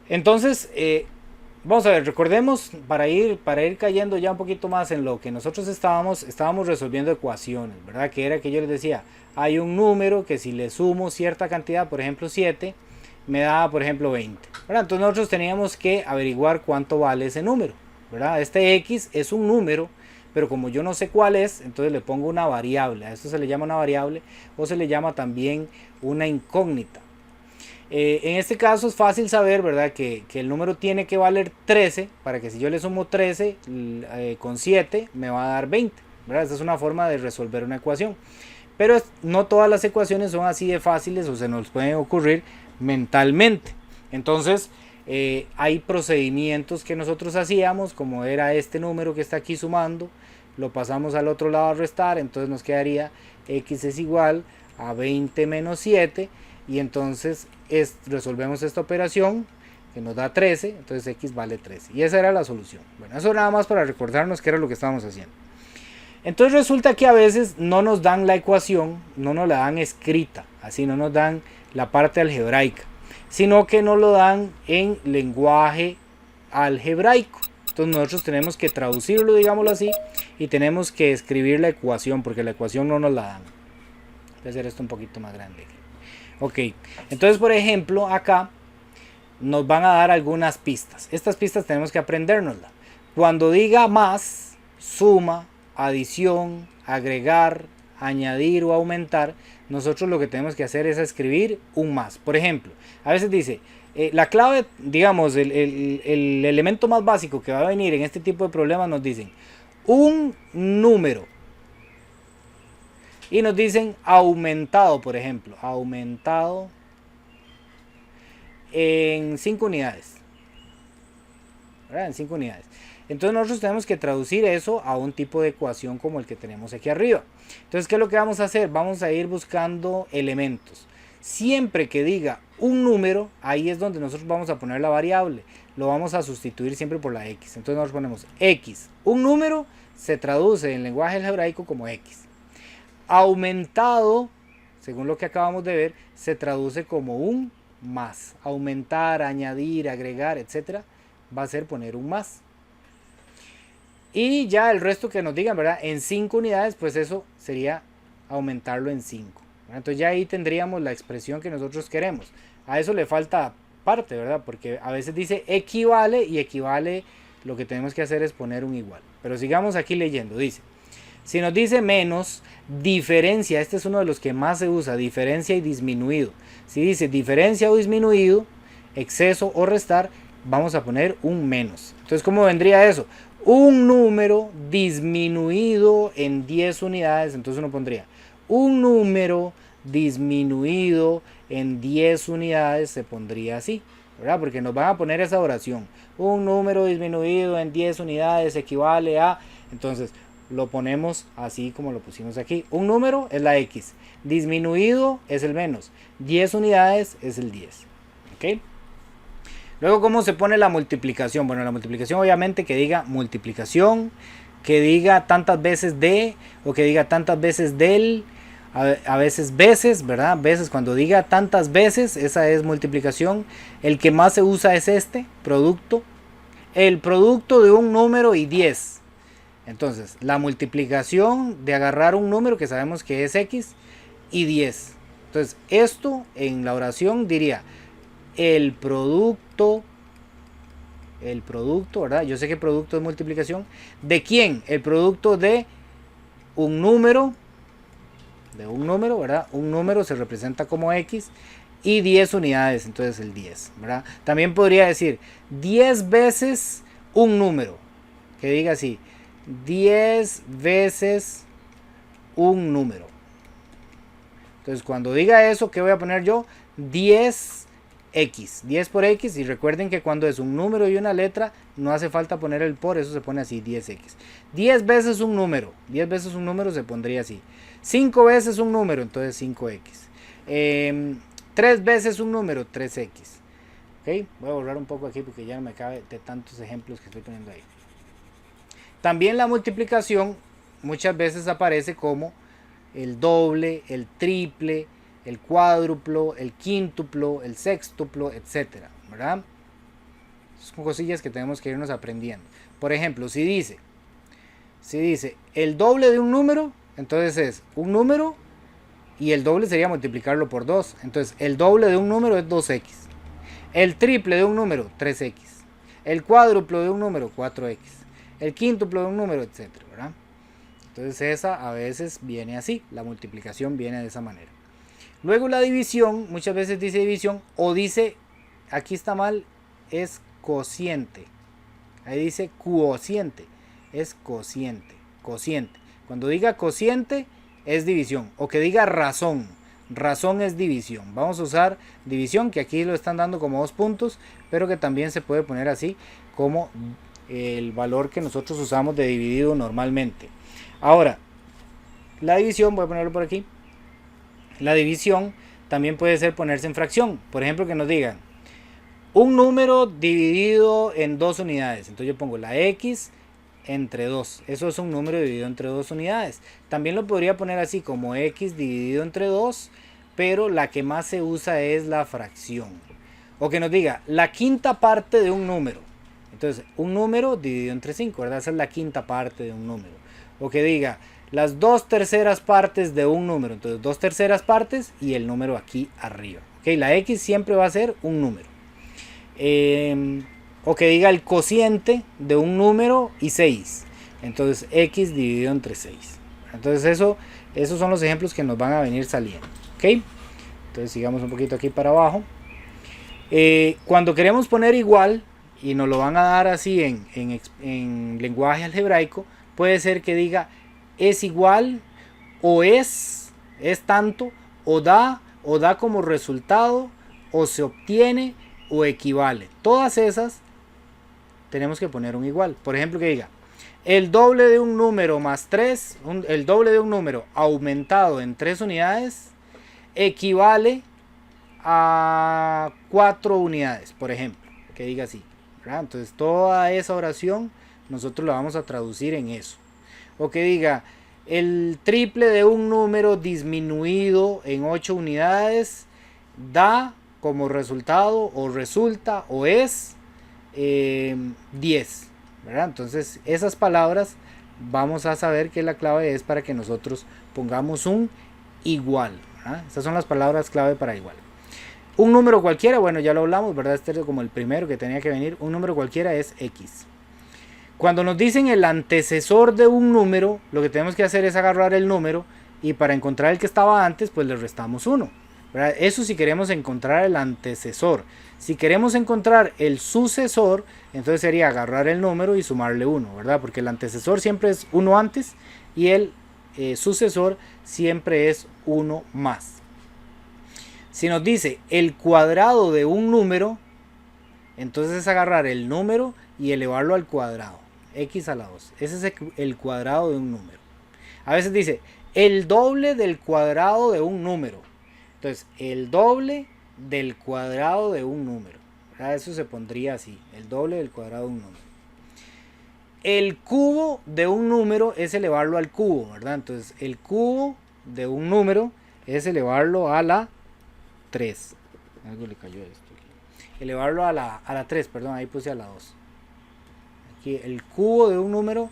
Entonces, vamos a ver, recordemos para ir cayendo ya un poquito más en lo que nosotros estábamos resolviendo ecuaciones, ¿verdad? Que era que yo les decía, hay un número que si le sumo cierta cantidad, por ejemplo 7, me da, por ejemplo, 20, ¿verdad? Entonces nosotros teníamos que averiguar cuánto vale ese número, ¿verdad? Este X es un número, pero como yo no sé cuál es, entonces le pongo una variable. A esto se le llama una variable o se le llama también una incógnita. En este caso es fácil saber, ¿verdad? Que el número tiene que valer 13 para que si yo le sumo 13 con 7 me va a dar 20, ¿verdad? Esta es una forma de resolver una ecuación. Pero no todas las ecuaciones son así de fáciles o se nos pueden ocurrir mentalmente. Entonces hay procedimientos que nosotros hacíamos, como era este número que está aquí sumando, lo pasamos al otro lado a restar, entonces nos quedaría x es igual a 20 menos 7 y entonces resolvemos esta operación que nos da 13, entonces x vale 13 y esa era la solución. Bueno, eso nada más para recordarnos qué era lo que estábamos haciendo. Entonces resulta que a veces no nos dan la ecuación, no nos la dan escrita, así no nos dan la parte algebraica, sino que nos lo dan en lenguaje algebraico. Entonces nosotros tenemos que traducirlo, digámoslo así, y tenemos que escribir la ecuación, porque la ecuación no nos la dan. Voy a hacer esto un poquito más grande. Ok, entonces por ejemplo acá nos van a dar algunas pistas. Estas pistas tenemos que aprendérnoslas. Cuando diga más, suma, adición, agregar, añadir o aumentar, nosotros lo que tenemos que hacer es escribir un más. Por ejemplo, a veces dice, la clave, digamos, el elemento más básico que va a venir en este tipo de problemas nos dicen un número. Y nos dicen aumentado, por ejemplo, aumentado en 5 unidades. ¿Verdad? En 5 unidades. Entonces nosotros tenemos que traducir eso a un tipo de ecuación como el que tenemos aquí arriba. Entonces, ¿qué es lo que vamos a hacer? Vamos a ir buscando elementos. Siempre que diga un número, ahí es donde nosotros vamos a poner la variable. Lo vamos a sustituir siempre por la x. Entonces nosotros ponemos x. Un número se traduce en lenguaje algebraico como x. Aumentado, según lo que acabamos de ver, se traduce como un más. Aumentar, añadir, agregar, etcétera, va a ser poner un más. Y ya el resto que nos digan, ¿verdad? En 5 unidades, pues eso sería aumentarlo en 5. Entonces ya ahí tendríamos la expresión que nosotros queremos. A eso le falta parte, ¿verdad? Porque a veces dice equivale y equivale, lo que tenemos que hacer es poner un igual. Pero sigamos aquí leyendo, dice. Si nos dice menos, diferencia, este es uno de los que más se usa, diferencia y disminuido. Si dice diferencia o disminuido, exceso o restar, vamos a poner un menos. Entonces, ¿cómo vendría eso? Un número disminuido en 10 unidades, entonces uno pondría un número disminuido en 10 unidades, se pondría así, ¿verdad? Porque nos van a poner esa oración. Un número disminuido en 10 unidades equivale a... Entonces, lo ponemos así como lo pusimos aquí. Un número es la X, disminuido es el menos, 10 unidades es el 10. ¿Ok? Luego, ¿cómo se pone la multiplicación? Bueno, la multiplicación obviamente que diga multiplicación, que diga tantas veces de, o que diga tantas veces del, a veces, ¿verdad? Veces, cuando diga tantas veces, esa es multiplicación. El que más se usa es este, producto. El producto de un número y 10. Entonces, la multiplicación de agarrar un número que sabemos que es x y 10. Entonces, esto en la oración diría el producto, ¿verdad? Yo sé que producto es multiplicación. ¿De quién? El producto de un número, ¿verdad? Un número se representa como x y 10 unidades, entonces el 10, ¿verdad? También podría decir 10 veces un número, que diga así, 10 veces un número. Entonces cuando diga eso, ¿qué voy a poner yo? 10x, 10 por x, y recuerden que cuando es un número y una letra no hace falta poner el por, eso se pone así, 10x. 10 veces un número, 10 veces un número se pondría así. 5 veces un número, entonces 5x. 3 veces un número, 3x. ¿Okay? Voy a borrar un poco aquí porque ya no me cabe de tantos ejemplos que estoy poniendo ahí. También la multiplicación muchas veces aparece como el doble, el triple, el cuádruplo, el quíntuplo, el sextuplo, etcétera, ¿verdad? Son cosillas que tenemos que irnos aprendiendo. Por ejemplo, si dice el doble de un número, entonces es un número y el doble sería multiplicarlo por 2. Entonces el doble de un número es 2x. El triple de un número, 3x. El cuádruplo de un número, 4x. El quíntuplo de un número, etcétera, ¿verdad? Entonces esa a veces viene así, la multiplicación viene de esa manera. Luego la división, muchas veces dice división o dice, aquí está mal, es cociente. Ahí dice cociente, es cociente, cociente. Cuando diga cociente es división, o que diga razón, razón es división. Vamos a usar división, que aquí lo están dando como 2 puntos, pero que también se puede poner así como el valor que nosotros usamos de dividido normalmente. Ahora, la división, voy a ponerlo por aquí. La división también puede ser ponerse en fracción. Por ejemplo, que nos digan un número dividido en 2 unidades. Entonces yo pongo la x entre 2. Eso es un número dividido entre 2 unidades. También lo podría poner así como x dividido entre 2, pero la que más se usa es la fracción. O que nos diga la quinta parte de un número. Entonces, un número dividido entre 5, ¿verdad? Esa es la quinta parte de un número. O que diga las 2/3 partes de un número. Entonces, 2/3 partes y el número aquí arriba. ¿Okay? La x siempre va a ser un número. O que diga el cociente de un número y 6. Entonces, x dividido entre 6. Entonces, esos son los ejemplos que nos van a venir saliendo. ¿Okay? Entonces, sigamos un poquito aquí para abajo. Cuando queremos poner igual y nos lo van a dar así en lenguaje algebraico, puede ser que diga es igual o es tanto o da como resultado o se obtiene o equivale. Todas esas tenemos que poner un igual. Por ejemplo, que diga el doble de un número más 3, el doble de un número aumentado en 3 unidades equivale a 4 unidades, por ejemplo, que diga así, ¿verdad? Entonces toda esa oración nosotros la vamos a traducir en eso. O que diga el triple de un número disminuido en 8 unidades da como resultado o resulta o es 10, ¿verdad? Entonces esas palabras vamos a saber que la clave es para que nosotros pongamos un igual, ¿verdad? Esas son las palabras clave para igual. Un número cualquiera, bueno, ya lo hablamos, ¿verdad? Este es como el primero que tenía que venir. Un número cualquiera es x. Cuando nos dicen el antecesor de un número, lo que tenemos que hacer es agarrar el número y para encontrar el que estaba antes, pues le restamos 1. ¿Verdad? Eso si queremos encontrar el antecesor. Si queremos encontrar el sucesor, entonces sería agarrar el número y sumarle 1, ¿verdad? Porque el antecesor siempre es 1 antes y el sucesor siempre es 1 más. Si nos dice el cuadrado de un número, entonces es agarrar el número y elevarlo al cuadrado, x a la 2. Ese es el cuadrado de un número. A veces dice el doble del cuadrado de un número. Entonces, el doble del cuadrado de un número. ¿Verdad? Eso se pondría así, el doble del cuadrado de un número. El cubo de un número es elevarlo al cubo, ¿verdad? Entonces, el cubo de un número es elevarlo a la 3. Algo le cayó esto aquí. Elevarlo a la 3, perdón, ahí puse a la 2. Aquí el cubo de un número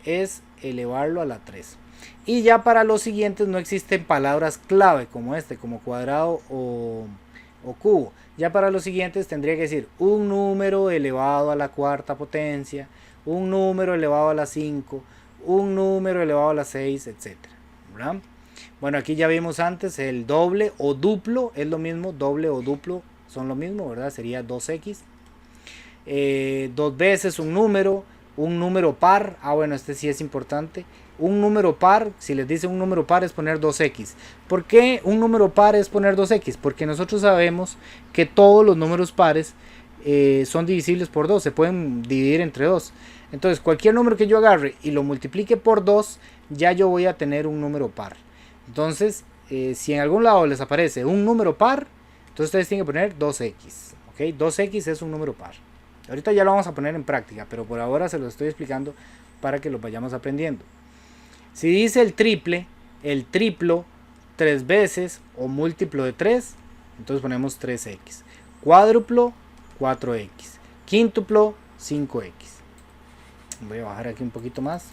es elevarlo a la 3. Y ya para los siguientes no existen palabras clave como como cuadrado o cubo. Ya para los siguientes tendría que decir un número elevado a la cuarta potencia, un número elevado a la 5, un número elevado a la 6, etc. ¿Verdad? Bueno, aquí ya vimos antes el doble o duplo, es lo mismo, doble o duplo son lo mismo, ¿verdad? Sería 2x. 2 veces un número par, bueno, este sí es importante. Un número par, si les dice un número par es poner 2x. ¿Por qué un número par es poner 2x? Porque nosotros sabemos que todos los números pares son divisibles por 2, se pueden dividir entre 2. Entonces cualquier número que yo agarre y lo multiplique por 2, ya yo voy a tener un número par. Entonces, si en algún lado les aparece un número par, entonces ustedes tienen que poner 2x. ¿Okay? 2x es un número par. Ahorita ya lo vamos a poner en práctica, pero por ahora se lo estoy explicando para que lo vayamos aprendiendo. Si dice el triplo 3 veces o múltiplo de 3, entonces ponemos 3x. Cuádruplo, 4x. quíntuplo 5x. Voy a bajar aquí un poquito más.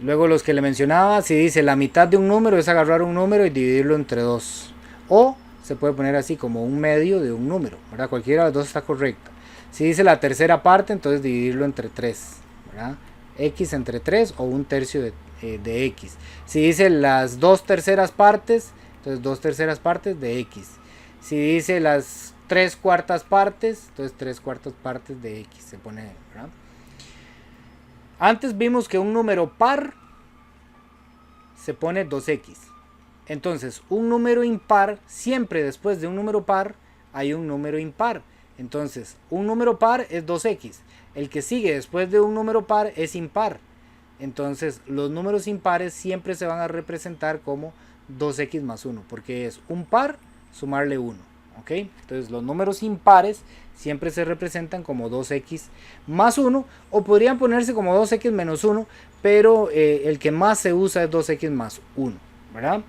Luego los que le mencionaba, si dice la mitad de un número es agarrar un número y dividirlo entre 2. O se puede poner así como un medio de un número, ¿verdad? Cualquiera de las dos está correcta. Si dice la tercera parte, entonces dividirlo entre 3, ¿verdad? X entre 3 o un tercio de X. Si dice las 2/3 partes, entonces 2/3 partes de X. Si dice las 3/4 partes, entonces 3/4 partes de X se pone, ¿verdad? Antes vimos que un número par se pone 2x. Entonces, un número impar, siempre después de un número par, hay un número impar. Entonces, un número par es 2x. El que sigue después de un número par es impar. Entonces, los números impares siempre se van a representar como 2x más 1, porque es un par sumarle 1. ¿Ok? Entonces, los números impares siempre se representan como 2x más 1, o podrían ponerse como 2x menos 1, pero el que más se usa es 2x más 1, ¿verdad?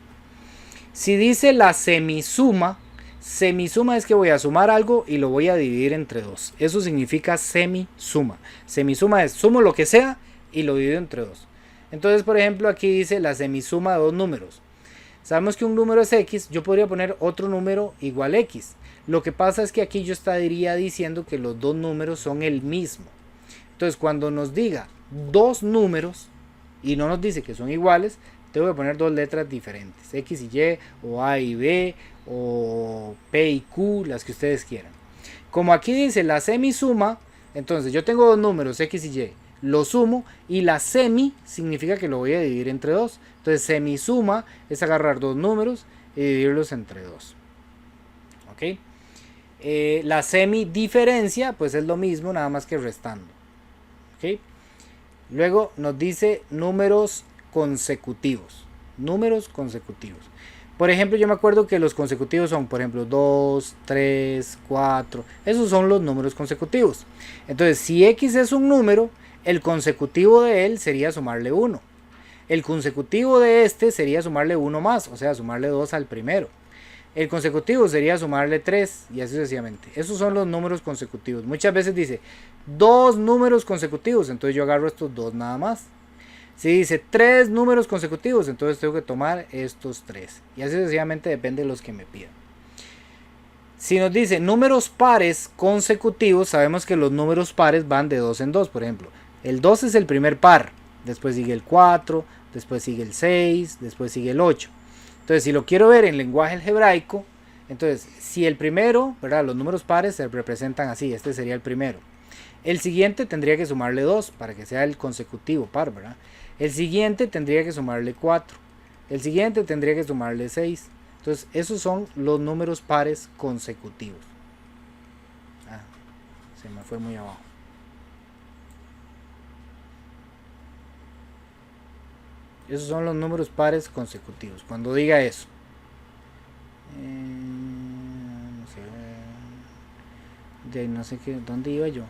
Si dice la semisuma, semisuma es que voy a sumar algo y lo voy a dividir entre 2. Eso significa semisuma. Semisuma es sumo lo que sea y lo divido entre 2. Entonces, por ejemplo, aquí dice la semisuma de dos números. Sabemos que un número es x, yo podría poner otro número igual x. Lo que pasa es que aquí yo estaría diciendo que los dos números son el mismo. Entonces, cuando nos diga dos números y no nos dice que son iguales, tengo que poner dos letras diferentes, x y y, o a y b, o p y q, las que ustedes quieran. Como aquí dice la semisuma, entonces yo tengo dos números, x y y, lo sumo, y la semi significa que lo voy a dividir entre 2. Entonces semisuma es agarrar dos números y dividirlos entre 2. ¿Ok? La semidiferencia pues es lo mismo, nada más que restando. ¿Ok? Luego nos dice números consecutivos. Números consecutivos. Por ejemplo, yo me acuerdo que los consecutivos son, por ejemplo, 2, 3, 4. Esos son los números consecutivos. Entonces, si x es un número, el consecutivo de él sería sumarle 1. El consecutivo de este sería sumarle 1 más, o sea, sumarle 2 al primero. El consecutivo sería sumarle 3 y así sucesivamente. Esos son los números consecutivos. Muchas veces dice dos números consecutivos, entonces yo agarro estos dos nada más. Si dice 3 números consecutivos, entonces tengo que tomar estos 3. Y así sucesivamente, depende de los que me pidan. Si nos dice números pares consecutivos, sabemos que los números pares van de 2 en 2. Por ejemplo, el 2 es el primer par, después sigue el 4, después sigue el 6, después sigue el 8. Entonces, si lo quiero ver en lenguaje algebraico, entonces, si el primero, ¿verdad? Los números pares se representan así, este sería el primero. El siguiente tendría que sumarle 2 para que sea el consecutivo par, ¿verdad? El siguiente tendría que sumarle 4. El siguiente tendría que sumarle 6. Entonces, esos son los números pares consecutivos. Se me fue muy abajo. Esos son los números pares consecutivos. Cuando diga eso. No sé qué, ¿dónde iba yo?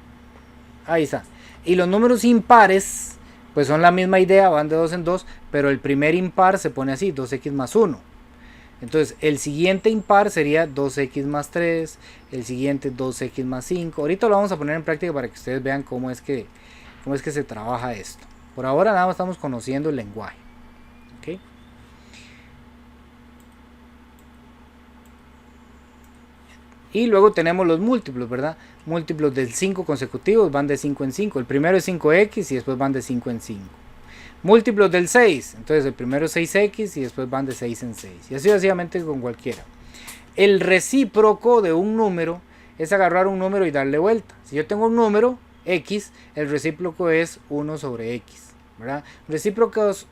Ahí está. Y los números impares, pues son la misma idea, van de 2 en 2, pero el primer impar se pone así, 2x más 1. Entonces, el siguiente impar sería 2x más 3, el siguiente 2x más 5. Ahorita lo vamos a poner en práctica para que ustedes vean cómo es que se trabaja esto. Por ahora nada más estamos conociendo el lenguaje. ¿Okay? Y luego tenemos los múltiplos, ¿verdad? Múltiplos del 5 consecutivos van de 5 en 5. El primero es 5x y después van de 5 en 5. Múltiplos del 6, entonces el primero es 6x y después van de 6 en 6. Y así sucesivamente con cualquiera. El recíproco de un número es agarrar un número y darle vuelta. Si yo tengo un número x, el recíproco es 1 sobre x, ¿verdad? Recíprocos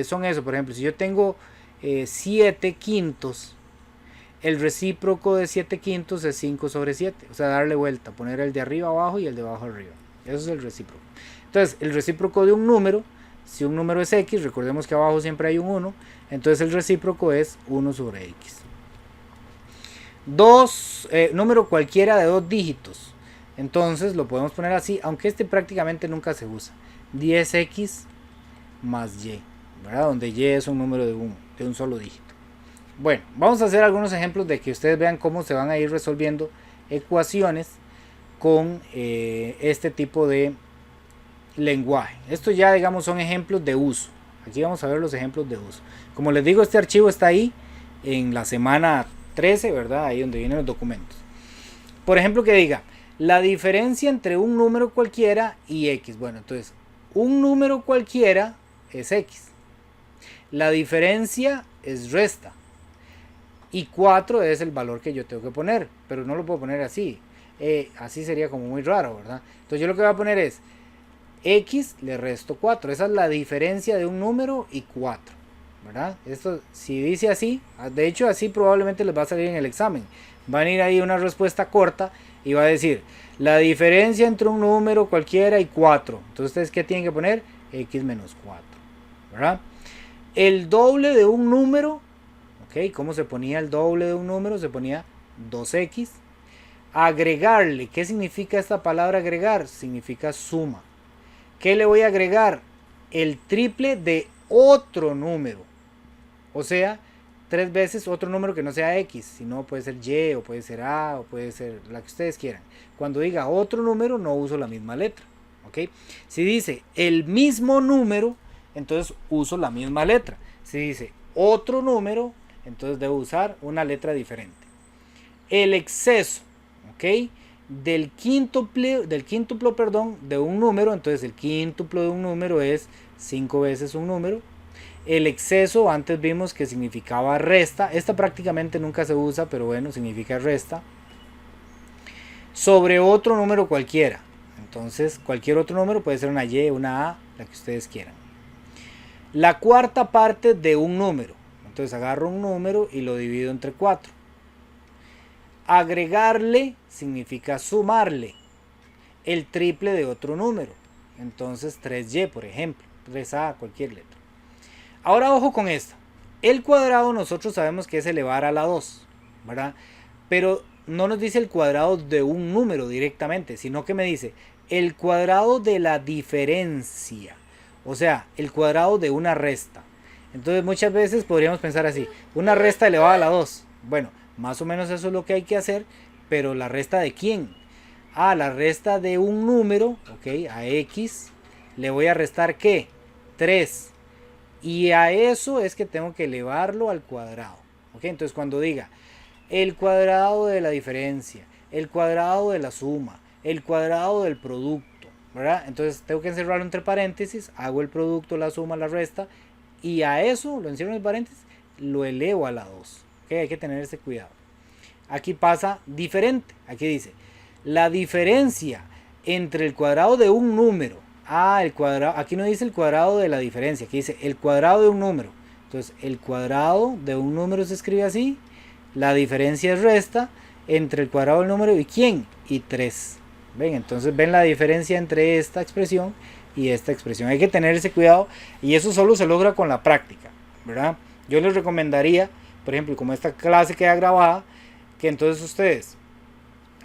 son eso, por ejemplo, si yo tengo 7 quintos, el recíproco de 7 quintos es 5 sobre 7, o sea, darle vuelta, poner el de arriba abajo y el de abajo arriba. Eso es el recíproco. Entonces, el recíproco de un número, si un número es x, recordemos que abajo siempre hay un 1, entonces el recíproco es 1 sobre x. Número cualquiera de 2 dígitos, entonces lo podemos poner así, aunque este prácticamente nunca se usa. 10x más y, ¿verdad? Donde y es un número de un solo dígito. Bueno, vamos a hacer algunos ejemplos de que ustedes vean cómo se van a ir resolviendo ecuaciones con este tipo de lenguaje. Esto ya, digamos, son ejemplos de uso. Aquí vamos a ver los ejemplos de uso. Como les digo, este archivo está ahí en la semana 13, ¿verdad? Ahí donde vienen los documentos. Por ejemplo, que diga la diferencia entre un número cualquiera y x. Bueno, entonces, un número cualquiera es x. La diferencia es resta. Y 4 es el valor que yo tengo que poner. Pero no lo puedo poner así. Así sería como muy raro, ¿verdad? Entonces yo lo que voy a poner es x le resto 4. Esa es la diferencia de un número y 4. ¿Verdad? Esto, si dice así, de hecho así probablemente les va a salir en el examen. Va a venir ahí una respuesta corta y va a decir la diferencia entre un número cualquiera y 4. Entonces ustedes, ¿qué tienen que poner? X menos 4. ¿Verdad? El doble de un número, ¿ok? ¿Cómo se ponía el doble de un número? Se ponía 2x. Agregarle, ¿qué significa esta palabra agregar? Significa suma. ¿Qué le voy a agregar? El triple de otro número. O sea, 3 veces otro número que no sea x, sino puede ser y, o puede ser a, o puede ser la que ustedes quieran. Cuando diga otro número, no uso la misma letra. ¿Ok? Si dice el mismo número, entonces uso la misma letra. Si dice otro número, entonces debo usar una letra diferente. El exceso, ¿ok? Del quíntuplo, de un número, entonces el quíntuplo de un número es 5 veces un número. El exceso, antes vimos que significaba resta. Esta prácticamente nunca se usa, pero bueno, significa resta. Sobre otro número cualquiera. Entonces, cualquier otro número puede ser una Y, una A, la que ustedes quieran. La cuarta parte de un número. Entonces, agarro un número y lo divido entre 4. Agregarle significa sumarle el triple de otro número. Entonces, 3Y, por ejemplo. 3A, cualquier letra. Ahora ojo con esto. El cuadrado nosotros sabemos que es elevar a la 2, ¿verdad? Pero no nos dice el cuadrado de un número directamente, sino que me dice el cuadrado de la diferencia. O sea, el cuadrado de una resta. Entonces muchas veces podríamos pensar así. Una resta elevada a la 2. Bueno, más o menos eso es lo que hay que hacer. Pero ¿la resta de quién? La resta de un número. Ok, a x. Le voy a restar ¿qué? 3. Y a eso es que tengo que elevarlo al cuadrado. ¿Ok? Entonces cuando diga el cuadrado de la diferencia, el cuadrado de la suma, el cuadrado del producto, ¿verdad? Entonces tengo que encerrarlo entre paréntesis, hago el producto, la suma, la resta, y a eso lo encierro en el paréntesis, lo elevo a la 2. ¿Ok? Hay que tener ese cuidado. Aquí pasa diferente. Aquí dice la diferencia entre el cuadrado de un número. El cuadrado, aquí no dice el cuadrado de la diferencia, aquí dice el cuadrado de un número. Entonces el cuadrado de un número se escribe así, la diferencia es resta entre el cuadrado del número y ¿quién? Y 3. ¿Ven? Entonces ven la diferencia entre esta expresión y esta expresión. Hay que tener ese cuidado y eso solo se logra con la práctica, ¿verdad? Yo les recomendaría, por ejemplo, como esta clase queda grabada, que entonces ustedes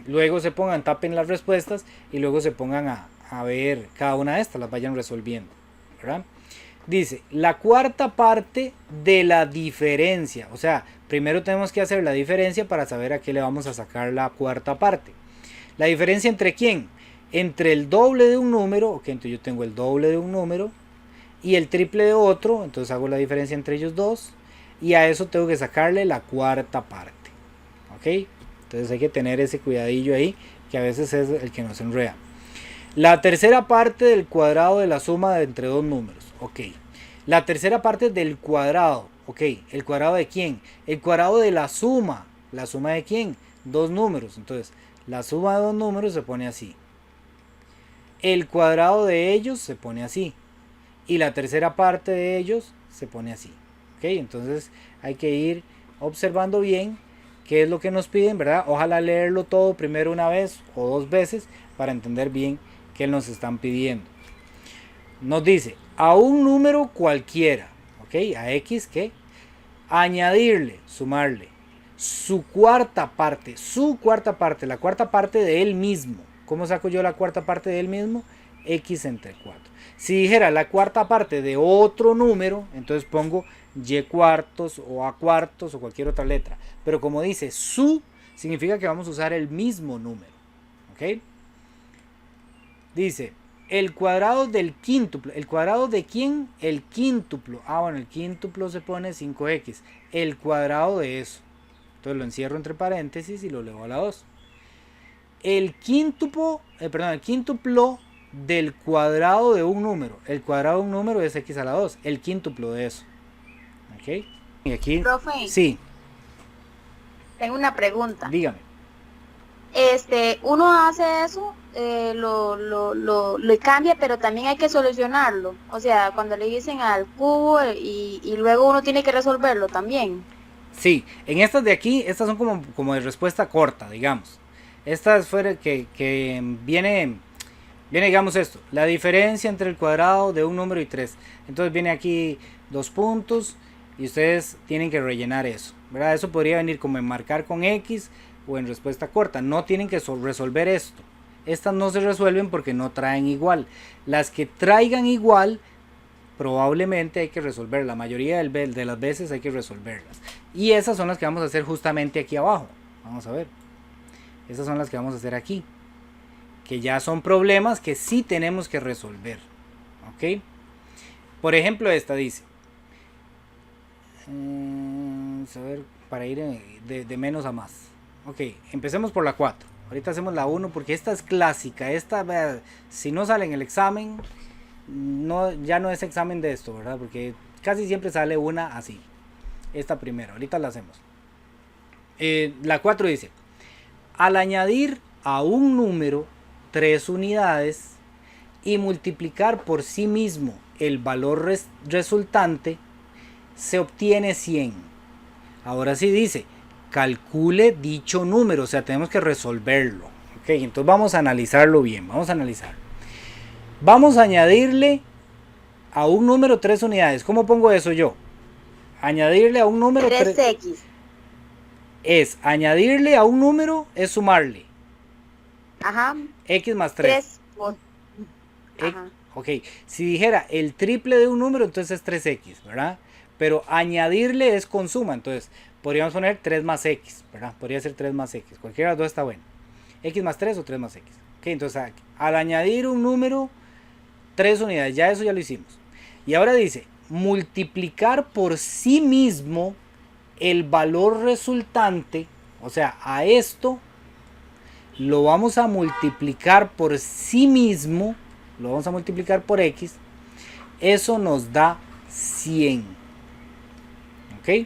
luego se pongan, tapen las respuestas y luego se pongan a ver cada una de estas, las vayan resolviendo, ¿verdad? Dice, la cuarta parte de la diferencia, o sea, primero tenemos que hacer la diferencia para saber a qué le vamos a sacar la cuarta parte. La diferencia entre quién? Entre el doble de un número, ok, entonces yo tengo el doble de un número y el triple de otro, entonces hago la diferencia entre ellos dos y a eso tengo que sacarle la cuarta parte, ok. Entonces hay que tener ese cuidadillo ahí, que a veces es el que nos enreda. La tercera parte del cuadrado de la suma de entre dos números. Ok. La tercera parte del cuadrado. Ok. ¿El cuadrado de quién? El cuadrado de la suma. ¿La suma de quién? Dos números. Entonces, la suma de dos números se pone así. El cuadrado de ellos se pone así. Y la tercera parte de ellos se pone así. Ok. Entonces, hay que ir observando bien qué es lo que nos piden, ¿verdad? Ojalá leerlo todo primero una vez o dos veces para entender bien que nos están pidiendo. Nos dice a un número cualquiera, ok, a x, ¿qué? Añadirle, sumarle su cuarta parte, la cuarta parte de él mismo. ¿Cómo saco yo la cuarta parte de él mismo? X entre 4. Si dijera la cuarta parte de otro número, entonces pongo y cuartos o a cuartos o cualquier otra letra. Pero como dice su, significa que vamos a usar el mismo número, ¿ok? Dice, el cuadrado del quíntuplo. ¿El cuadrado de quién? El quíntuplo. Ah, bueno, el quíntuplo se pone 5x. El cuadrado de eso. Entonces lo encierro entre paréntesis y lo elevo a la 2. El quíntuplo, el quíntuplo del cuadrado de un número. El cuadrado de un número es x a la 2. El quíntuplo de eso. ¿Ok? Y aquí... Profe, Sí, tengo una pregunta. dígame. Uno hace eso, lo cambia, pero también hay que solucionarlo. O sea, cuando le dicen al cubo y luego uno tiene que resolverlo también. Sí, en estas de aquí, estas son como de respuesta corta, digamos. Estas fuera que viene, digamos esto, la diferencia entre el cuadrado de un número y 3. Entonces viene aquí 2 puntos y ustedes tienen que rellenar eso, ¿verdad? Eso podría venir como en marcar con X o en respuesta corta. No tienen que resolver esto. Estas no se resuelven porque no traen igual. Las que traigan igual probablemente hay que resolver, la mayoría de las veces hay que resolverlas. Y esas son las que vamos a hacer justamente aquí abajo. Vamos a ver. Esas son las que vamos a hacer aquí. Que ya son problemas que sí tenemos que resolver. ¿Ok? Por ejemplo, esta dice. A ver, para ir de menos a más. Ok, empecemos por la 4. Ahorita hacemos la 1 porque esta es clásica. Esta, si no sale en el examen, no, ya no es examen de esto, ¿verdad? Porque casi siempre sale una así. Esta primero, ahorita la hacemos. La 4 dice, al añadir a un número 3 unidades y multiplicar por sí mismo el valor resultante, se obtiene 100. Ahora sí dice, calcule dicho número, o sea, tenemos que resolverlo. Ok, entonces vamos a analizarlo bien, vamos a analizar. Vamos a añadirle a un número 3 unidades. ¿Cómo pongo eso yo? Añadirle a un número 3x. Es añadirle a un número es sumarle. Ajá. X más 3. 3. Ajá. Ok, si dijera el triple de un número, entonces es 3x, ¿verdad? Pero añadirle es con suma, entonces podríamos poner 3 más x, ¿verdad? Podría ser 3 más x, cualquiera de las dos está bueno. X más 3 o 3 más x. Ok, entonces al añadir un número 3 unidades, ya eso ya lo hicimos. Y ahora dice, multiplicar por sí mismo el valor resultante, o sea, a esto lo vamos a multiplicar por sí mismo, lo vamos a multiplicar por x, eso nos da 100. ¿Ok?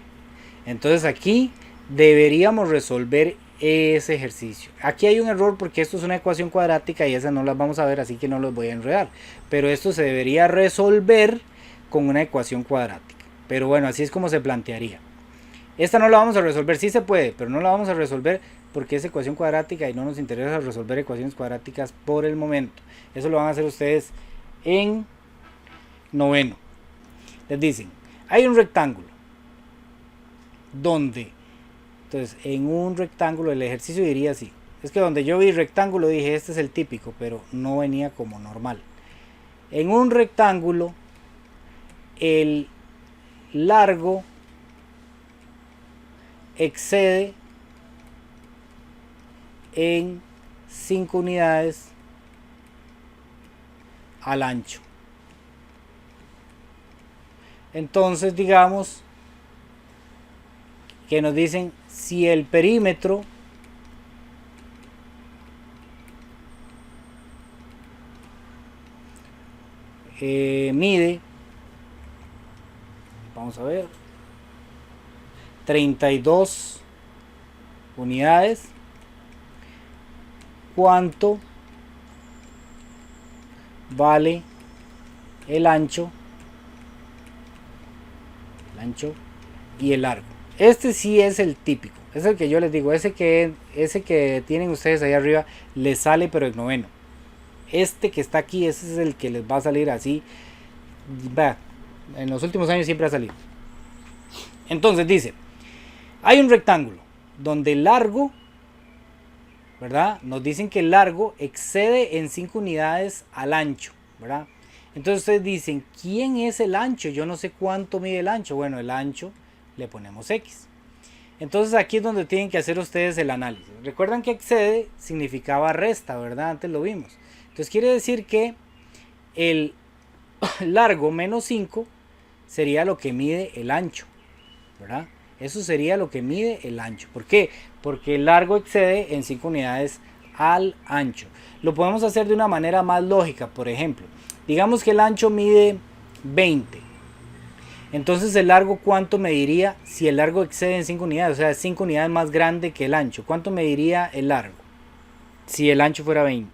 Entonces aquí deberíamos resolver ese ejercicio. Aquí hay un error porque esto es una ecuación cuadrática y esa no las vamos a ver, así que no los voy a enredar. Pero esto se debería resolver con una ecuación cuadrática. Pero bueno, así es como se plantearía. Esta no la vamos a resolver, sí se puede, pero no la vamos a resolver porque es ecuación cuadrática y no nos interesa resolver ecuaciones cuadráticas por el momento. Eso lo van a hacer ustedes en noveno. Les dicen, hay un rectángulo donde, entonces en un rectángulo el ejercicio diría así. Es que donde yo vi rectángulo dije este es el típico, pero no venía como normal. En un rectángulo el largo excede en 5 unidades al ancho. Entonces digamos que nos dicen si el perímetro mide, vamos a ver, 32 unidades, ¿cuánto vale el ancho y el largo? Este sí es el típico, es el que yo les digo, ese que tienen ustedes ahí arriba les sale pero en noveno. Este que está aquí, ese es el que les va a salir así. En los últimos años siempre ha salido. Entonces dice, hay un rectángulo donde el largo, ¿verdad? Nos dicen que el largo excede en 5 unidades al ancho, ¿verdad? Entonces ustedes dicen, ¿quién es el ancho? Yo no sé cuánto mide el ancho. Bueno, el ancho le ponemos X. Entonces aquí es donde tienen que hacer ustedes el análisis. Recuerdan que excede significaba resta, ¿verdad? Antes lo vimos. Entonces quiere decir que el largo menos 5 sería lo que mide el ancho, ¿verdad? Eso sería lo que mide el ancho. ¿Por qué? Porque el largo excede en 5 unidades al ancho. Lo podemos hacer de una manera más lógica. Por ejemplo, digamos que el ancho mide 20. Entonces el largo, ¿cuánto mediría si el largo excede en 5 unidades? O sea, es 5 unidades más grande que el ancho. ¿Cuánto mediría el largo si el ancho fuera 20?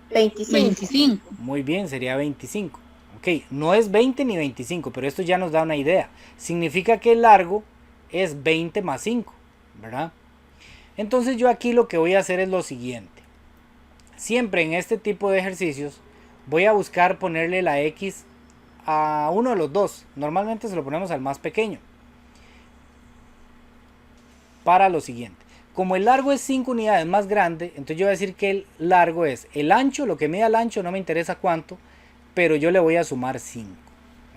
25. Muy bien, sería 25. Ok, no es 20 ni 25, pero esto ya nos da una idea. Significa que el largo es 20 más 5, ¿verdad? Entonces yo aquí lo que voy a hacer es lo siguiente. Siempre en este tipo de ejercicios voy a buscar ponerle la X a uno de los dos. Normalmente se lo ponemos al más pequeño. Para lo siguiente. Como el largo es 5 unidades más grande, entonces yo voy a decir que el largo es el ancho, lo que mide el ancho no me interesa cuánto, pero yo le voy a sumar 5.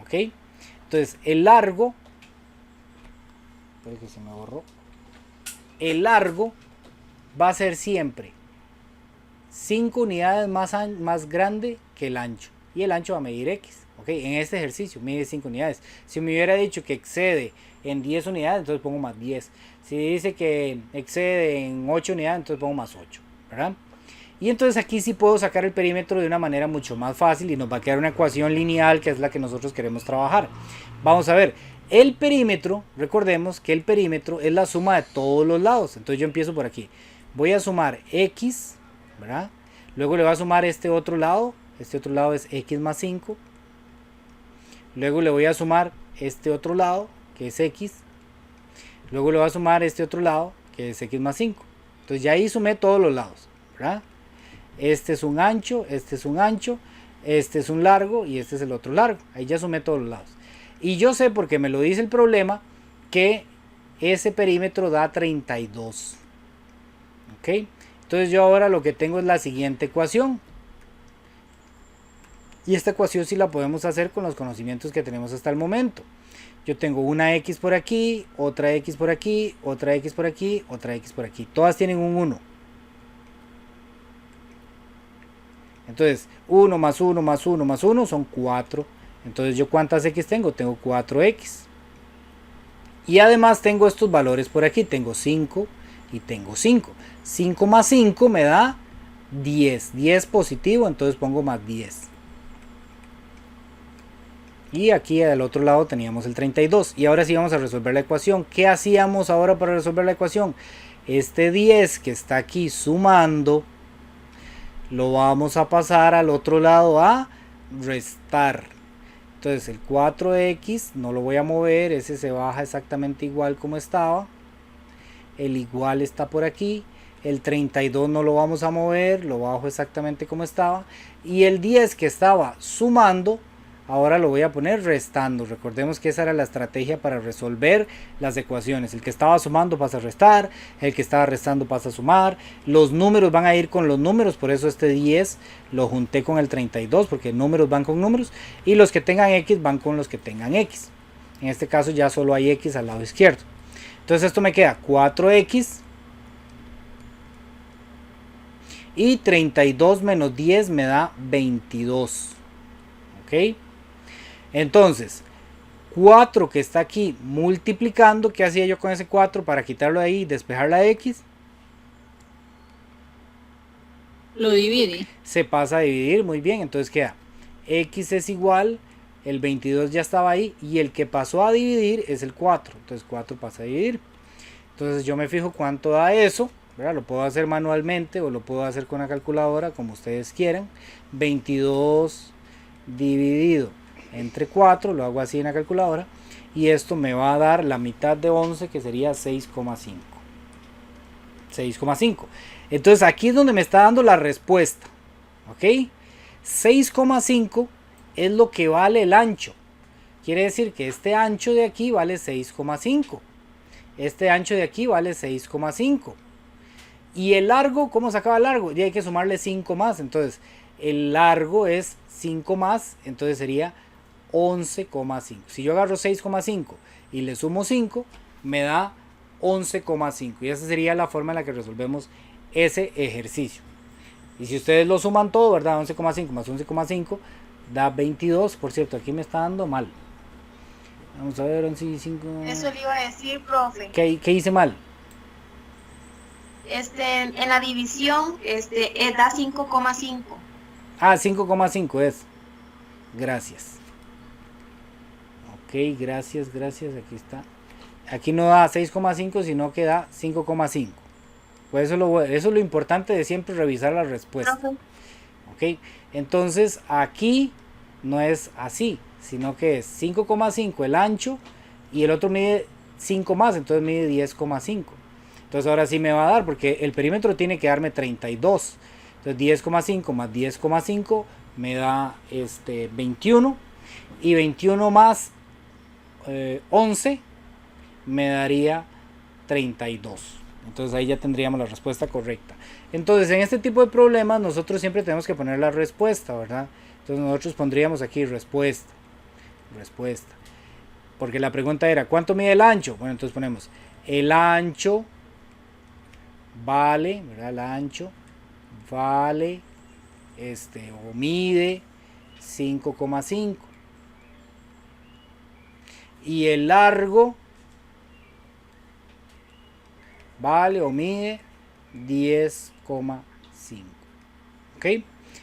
¿Ok? Entonces el largo, que se me borró, el largo va a ser siempre 5 unidades más grande que el ancho. Y el ancho va a medir X. ¿Ok? En este ejercicio mide 5 unidades. Si me hubiera dicho que excede en 10 unidades, entonces pongo más 10. Si dice que excede en 8 unidades, entonces pongo más 8. ¿Verdad? Y entonces aquí sí puedo sacar el perímetro de una manera mucho más fácil y nos va a quedar una ecuación lineal que es la que nosotros queremos trabajar. Vamos a ver, el perímetro, recordemos que el perímetro es la suma de todos los lados. Entonces yo empiezo por aquí. Voy a sumar X, ¿verdad? Luego le voy a sumar este otro lado es X más 5. Luego le voy a sumar este otro lado, que es X. Luego le voy a sumar este otro lado, que es X más 5. Entonces ya ahí sumé todos los lados, ¿verdad? Este es un ancho, este es un ancho, este es un largo y este es el otro largo. Ahí ya sumé todos los lados. Y yo sé, porque me lo dice el problema, que ese perímetro da 32. ¿Ok? Entonces yo ahora lo que tengo es la siguiente ecuación. Y esta ecuación sí la podemos hacer con los conocimientos que tenemos hasta el momento. Yo tengo una X por aquí, otra X por aquí, otra X por aquí, otra X por aquí. Todas tienen un 1. Entonces 1 más 1 más 1 más 1 son 4. Entonces yo ¿cuántas X tengo? Tengo 4X. Y además tengo estos valores por aquí. Tengo 5 y tengo 5. 5 más 5 me da 10. 10 positivo, entonces pongo más 10. Y aquí al otro lado teníamos el 32. Y ahora sí vamos a resolver la ecuación. ¿Qué hacíamos ahora para resolver la ecuación? Este 10 que está aquí sumando, lo vamos a pasar al otro lado a restar. Entonces el 4X no lo voy a mover. Ese se baja exactamente igual como estaba. El igual está por aquí. El 32 no lo vamos a mover. Lo bajo exactamente como estaba. Y el 10 que estaba sumando, ahora lo voy a poner restando. Recordemos que esa era la estrategia para resolver las ecuaciones. El que estaba sumando pasa a restar, el que estaba restando pasa a sumar. Los números van a ir con los números, por eso este 10 lo junté con el 32, porque números van con números. Y los que tengan X van con los que tengan X. En este caso ya solo hay X al lado izquierdo. Entonces esto me queda 4X. Y 32 menos 10 me da 22. ¿Ok? Entonces, 4 que está aquí multiplicando, ¿qué hacía yo con ese 4 para quitarlo de ahí y despejar la X? Lo divide. Se pasa a dividir, muy bien, entonces queda X es igual, el 22 ya estaba ahí y el que pasó a dividir es el 4, entonces 4 pasa a dividir. Entonces yo me fijo cuánto da eso, ¿verdad? Lo puedo hacer manualmente o lo puedo hacer con la calculadora, como ustedes quieran. 22 dividido entre 4, lo hago así en la calculadora, y esto me va a dar la mitad de 11, que sería 6,5. 6,5. Entonces aquí es donde me está dando la respuesta. ¿Ok? 6,5 es lo que vale el ancho. Quiere decir que este ancho de aquí vale 6,5. Este ancho de aquí vale 6,5. Y el largo, ¿cómo sacaba el largo? Ya hay que sumarle 5 más. Entonces el largo es 5 más, entonces sería 11,5. Si yo agarro 6,5 y le sumo 5, me da 11,5. Y esa sería la forma en la que resolvemos ese ejercicio. Y si ustedes lo suman todo, ¿verdad? 11,5 más 11,5 da 22. Por cierto, aquí me está dando mal. Vamos a ver, 11,5. Eso le iba a decir, profe. ¿Qué hice mal? En la división, da 5,5. Ah, 5,5 es. Gracias. Ok, gracias, aquí está. Aquí no da 6,5, sino que da 5,5. Pues eso es lo importante de siempre revisar la respuesta. Profe. Ok, entonces aquí no es así, sino que es 5,5 el ancho y el otro mide 5 más, entonces mide 10,5. Entonces ahora sí me va a dar, porque el perímetro tiene que darme 32. Entonces 10,5 más 10,5 me da 21. Y 21 más 11 me daría 32. Entonces ahí ya tendríamos la respuesta correcta. Entonces en este tipo de problemas nosotros siempre tenemos que poner la respuesta, ¿verdad? Entonces nosotros pondríamos aquí respuesta. Porque la pregunta era, ¿cuánto mide el ancho? Bueno, entonces ponemos el ancho vale, ¿verdad? El ancho vale o mide 5,5 y el largo vale o mide 10,5. ¿Ok?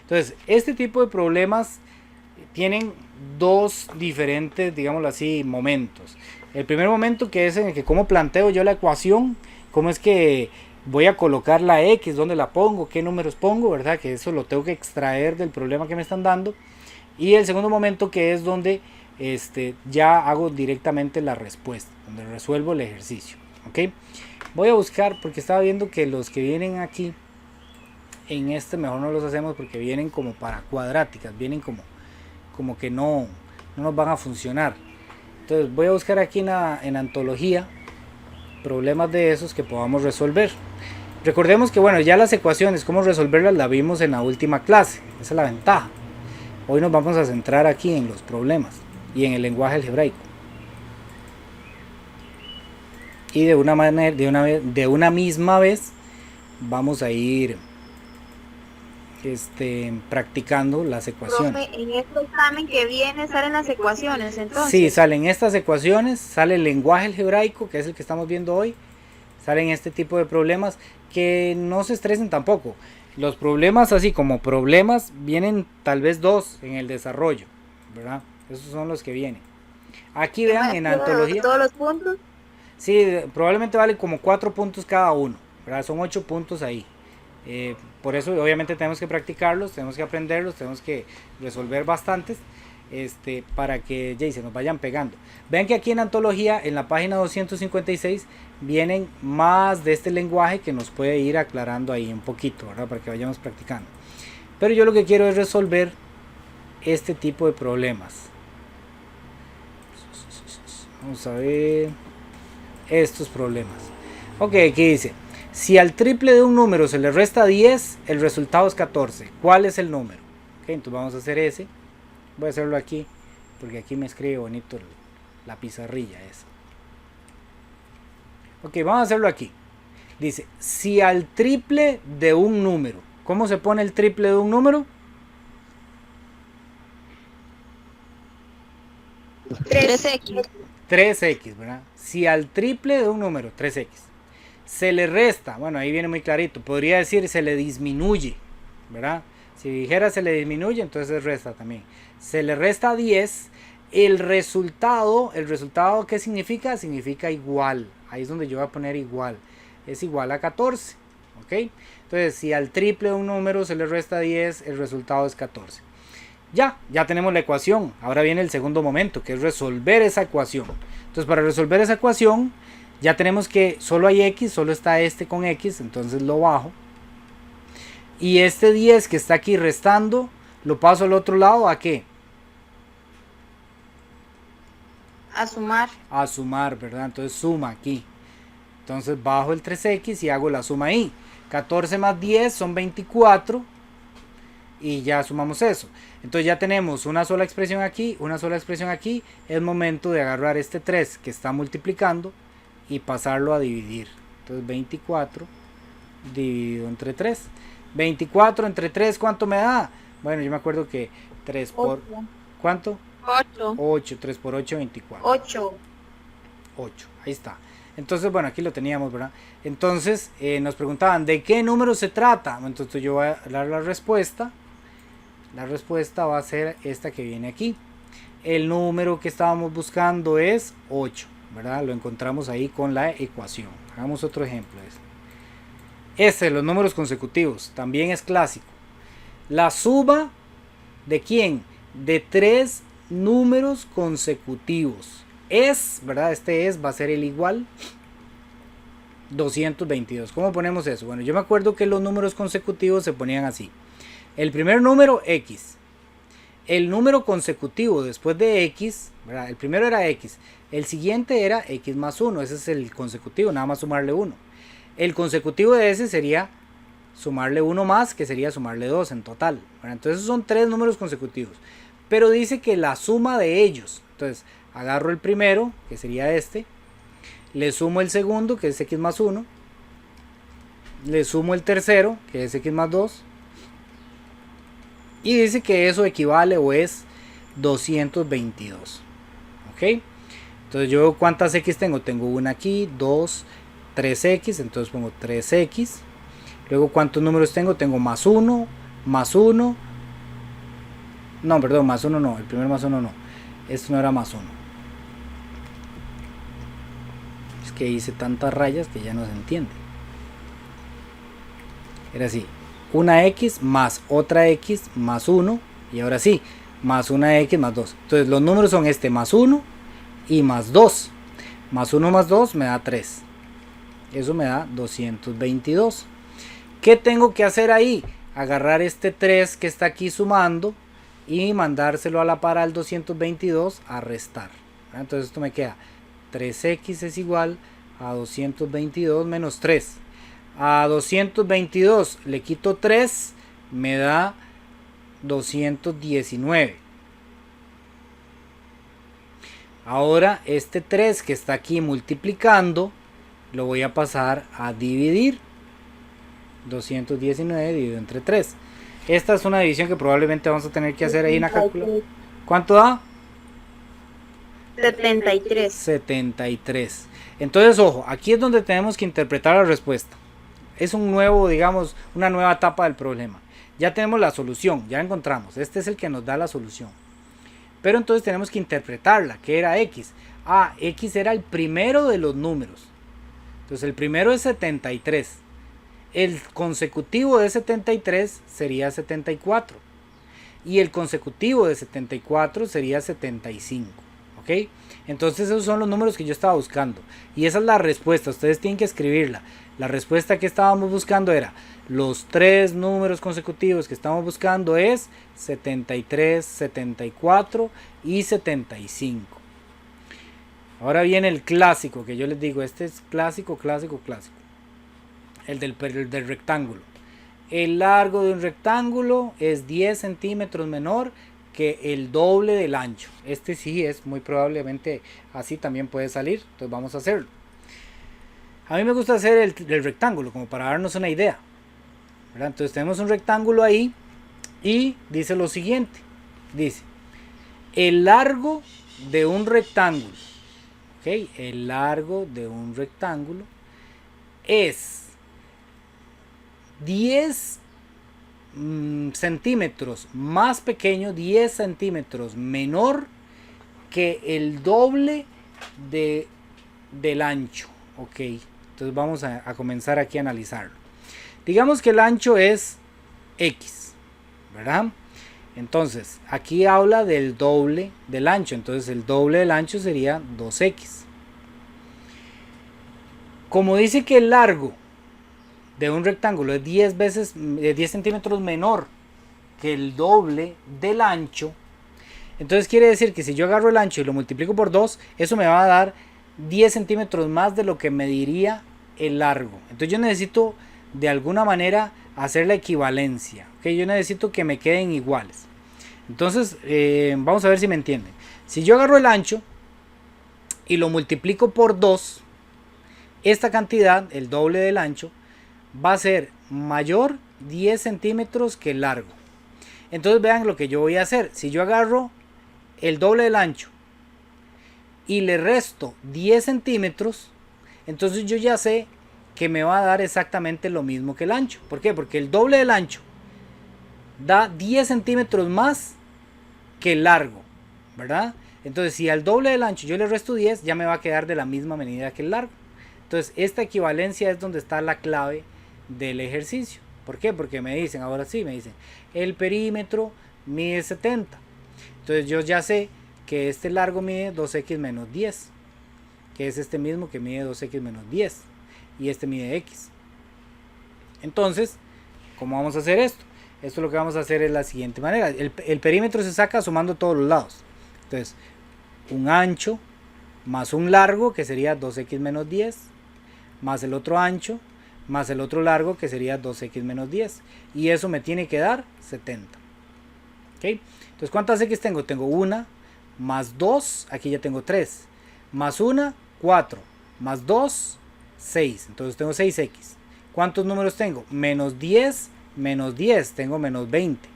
Entonces, este tipo de problemas tienen dos diferentes, digámoslo así, momentos. El primer momento, que es en el que cómo planteo yo la ecuación, cómo es que voy a colocar la X, dónde la pongo, qué números pongo, ¿verdad? Que eso lo tengo que extraer del problema que me están dando. Y el segundo momento, que es donde ya hago directamente la respuesta, donde resuelvo el ejercicio. ¿Ok? Voy a buscar, porque estaba viendo que los que vienen aquí, en mejor no los hacemos porque vienen como para cuadráticas, vienen como que no nos van a funcionar. Entonces voy a buscar aquí en antología problemas de esos que podamos resolver. Recordemos que bueno, ya las ecuaciones, cómo resolverlas, la vimos en la última clase. Esa es la ventaja. Hoy nos vamos a centrar aquí en los problemas y en el lenguaje algebraico. Y de una misma vez vamos a ir practicando las ecuaciones. Profe, en este examen que viene salen las ecuaciones, entonces. Sí, salen estas ecuaciones, sale el lenguaje algebraico, que es el que estamos viendo hoy, salen este tipo de problemas, que no se estresen tampoco. Los problemas, así como problemas, vienen tal vez dos en el desarrollo, ¿verdad? Esos son los que vienen. Aquí vean en antología. ¿Todos los puntos? Sí, probablemente vale como 4 puntos cada uno, ¿verdad? Son 8 puntos ahí. Por eso obviamente tenemos que practicarlos, tenemos que aprenderlos, tenemos que resolver bastantes para que ya se nos vayan pegando. Vean que aquí en antología, en la página 256, vienen más de este lenguaje que nos puede ir aclarando ahí un poquito, ¿verdad? Para que vayamos practicando. Pero yo lo que quiero es resolver este tipo de problemas. Vamos a ver estos problemas. Ok, aquí dice: si al triple de un número se le resta 10, el resultado es 14. ¿Cuál es el número? Ok, entonces vamos a hacer ese. Voy a hacerlo aquí, porque aquí me escribe bonito la pizarrilla esa. Ok, vamos a hacerlo aquí. Dice, si al triple de un número. ¿Cómo se pone el triple de un número? 3x. 3x, ¿verdad? Si al triple de un número, 3x, se le resta, bueno, ahí viene muy clarito, podría decir se le disminuye, ¿verdad? Si dijera se le disminuye, entonces resta también. Se le resta 10, el resultado, ¿qué significa? Significa igual. Ahí es donde yo voy a poner igual. Es igual a 14, ¿ok? Entonces, si al triple de un número se le resta 10, el resultado es 14. Ya tenemos la ecuación. Ahora viene el segundo momento, que es resolver esa ecuación. Entonces, para resolver esa ecuación, ya tenemos que solo hay x, solo está con x, entonces lo bajo. Y este 10 que está aquí restando, lo paso al otro lado, ¿a qué? A sumar. A sumar, ¿verdad? Entonces suma aquí. Entonces bajo el 3x y hago la suma ahí. 14 más 10 son 24. Y ya sumamos eso. Entonces ya tenemos una sola expresión aquí, una sola expresión aquí. Es momento de agarrar este 3 que está multiplicando y pasarlo a dividir. Entonces 24 dividido entre 3. 24 entre 3, ¿cuánto me da? Bueno, yo me acuerdo que 3 por... 8. ¿Cuánto? 8. 8, 3 por 8, 24. 8. 8, ahí está. Entonces, bueno, aquí lo teníamos, ¿verdad? Entonces, nos preguntaban, ¿de qué número se trata? Entonces yo voy a dar la respuesta. La respuesta va a ser esta que viene aquí. El número que estábamos buscando es 8, ¿verdad? Lo encontramos ahí con la ecuación. Hagamos otro ejemplo. Este, los números consecutivos, también es clásico. La suma de ¿quién? De 3 números consecutivos. Es, ¿verdad? Este es, va a ser el igual 222. ¿Cómo ponemos eso? Bueno, yo me acuerdo que los números consecutivos se ponían así. El primer número, X. El número consecutivo después de X, ¿verdad? El primero era X. El siguiente era X más 1. Ese es el consecutivo, nada más sumarle 1. El consecutivo de ese sería sumarle 1 más, que sería sumarle 2 en total, ¿verdad? Entonces son 3 números consecutivos. Pero dice que la suma de ellos. Entonces agarro el primero, que sería este. Le sumo el segundo, que es X más 1. Le sumo el tercero, que es X más 2. Y dice que eso equivale o es 222. ¿Ok? Entonces yo cuántas X tengo. Tengo una aquí, 2, 3X. Entonces pongo 3X. Luego cuántos números tengo. Tengo más 1, más 1. No, perdón, más 1 no. El primer más 1 no. Esto no era más 1. Es que hice tantas rayas que ya no se entiende. Era así. Una X más otra X más 1. Y ahora sí, más una X más 2. Entonces los números son este más 1 y más 2. Más 1 más 2 me da 3. Eso me da 222. ¿Qué tengo que hacer ahí? Agarrar este 3 que está aquí sumando y mandárselo a la par al 222 a restar. Entonces esto me queda 3X es igual a 222 menos 3. A 222 le quito 3, me da 219. Ahora este 3 que está aquí multiplicando lo voy a pasar a dividir. 219 dividido entre 3. Esta es una división que probablemente vamos a tener que hacer ahí en la calculadora. ¿Cuánto da? 73. 73. Entonces, ojo, aquí es donde tenemos que interpretar la respuesta. Es un nuevo, digamos, una nueva etapa del problema. Ya tenemos la solución, ya la encontramos. Este es el que nos da la solución. Pero entonces tenemos que interpretarla. ¿Qué era X? Ah, X era el primero de los números. Entonces el primero es 73. El consecutivo de 73 sería 74. Y el consecutivo de 74 sería 75. ¿Ok? Entonces esos son los números que yo estaba buscando. Y esa es la respuesta. Ustedes tienen que escribirla. La respuesta que estábamos buscando era los 3 números consecutivos que estamos buscando es 73, 74 y 75. Ahora viene el clásico que yo les digo. Este es clásico, clásico, clásico. El del rectángulo. El largo de un rectángulo es 10 centímetros menor que el doble del ancho. Este sí es muy probablemente así también puede salir. Entonces vamos a hacerlo. A mí me gusta hacer el rectángulo como para darnos una idea, ¿verdad? Entonces tenemos un rectángulo ahí y dice lo siguiente. Dice, el largo de un rectángulo, ¿ok? El largo de un rectángulo es 10 centímetros más pequeño, 10 centímetros menor que el doble del ancho, ¿ok? Entonces vamos a comenzar aquí a analizarlo. Digamos que el ancho es X, ¿verdad? Entonces aquí habla del doble del ancho. Entonces el doble del ancho sería 2X. Como dice que el largo de un rectángulo es 10 centímetros menor que el doble del ancho, entonces quiere decir que si yo agarro el ancho y lo multiplico por 2, eso me va a dar 10 centímetros más de lo que mediría el largo. Entonces yo necesito de alguna manera hacer la equivalencia, ¿okay? Yo necesito que me queden iguales. Entonces vamos a ver si me entienden. Si yo agarro el ancho y lo multiplico por 2, esta cantidad, el doble del ancho, va a ser mayor 10 centímetros que el largo. Entonces vean lo que yo voy a hacer. Si yo agarro el doble del ancho y le resto 10 centímetros, entonces yo ya sé que me va a dar exactamente lo mismo que el ancho. ¿Por qué? Porque el doble del ancho da 10 centímetros más que el largo, ¿verdad? Entonces si al doble del ancho yo le resto 10, ya me va a quedar de la misma medida que el largo. Entonces esta equivalencia es donde está la clave del ejercicio. ¿Por qué? Porque me dicen, ahora sí, me dicen, el perímetro mide 70. Entonces yo ya sé que este largo mide 2x menos 10, que es este mismo que mide 2x menos 10, y este mide x. Entonces, ¿cómo vamos a hacer esto? Esto lo que vamos a hacer es la siguiente manera. El perímetro se saca sumando todos los lados. Entonces, un ancho más un largo, que sería 2x menos 10, más el otro ancho, más el otro largo, que sería 2x menos 10. Y eso me tiene que dar 70. ¿Ok? Entonces, ¿cuántas x tengo? Tengo 1, más 2, aquí ya tengo 3, más 1, 4, más 2, 6. Entonces tengo 6x. ¿Cuántos números tengo? Menos 10, menos 10, tengo menos 20.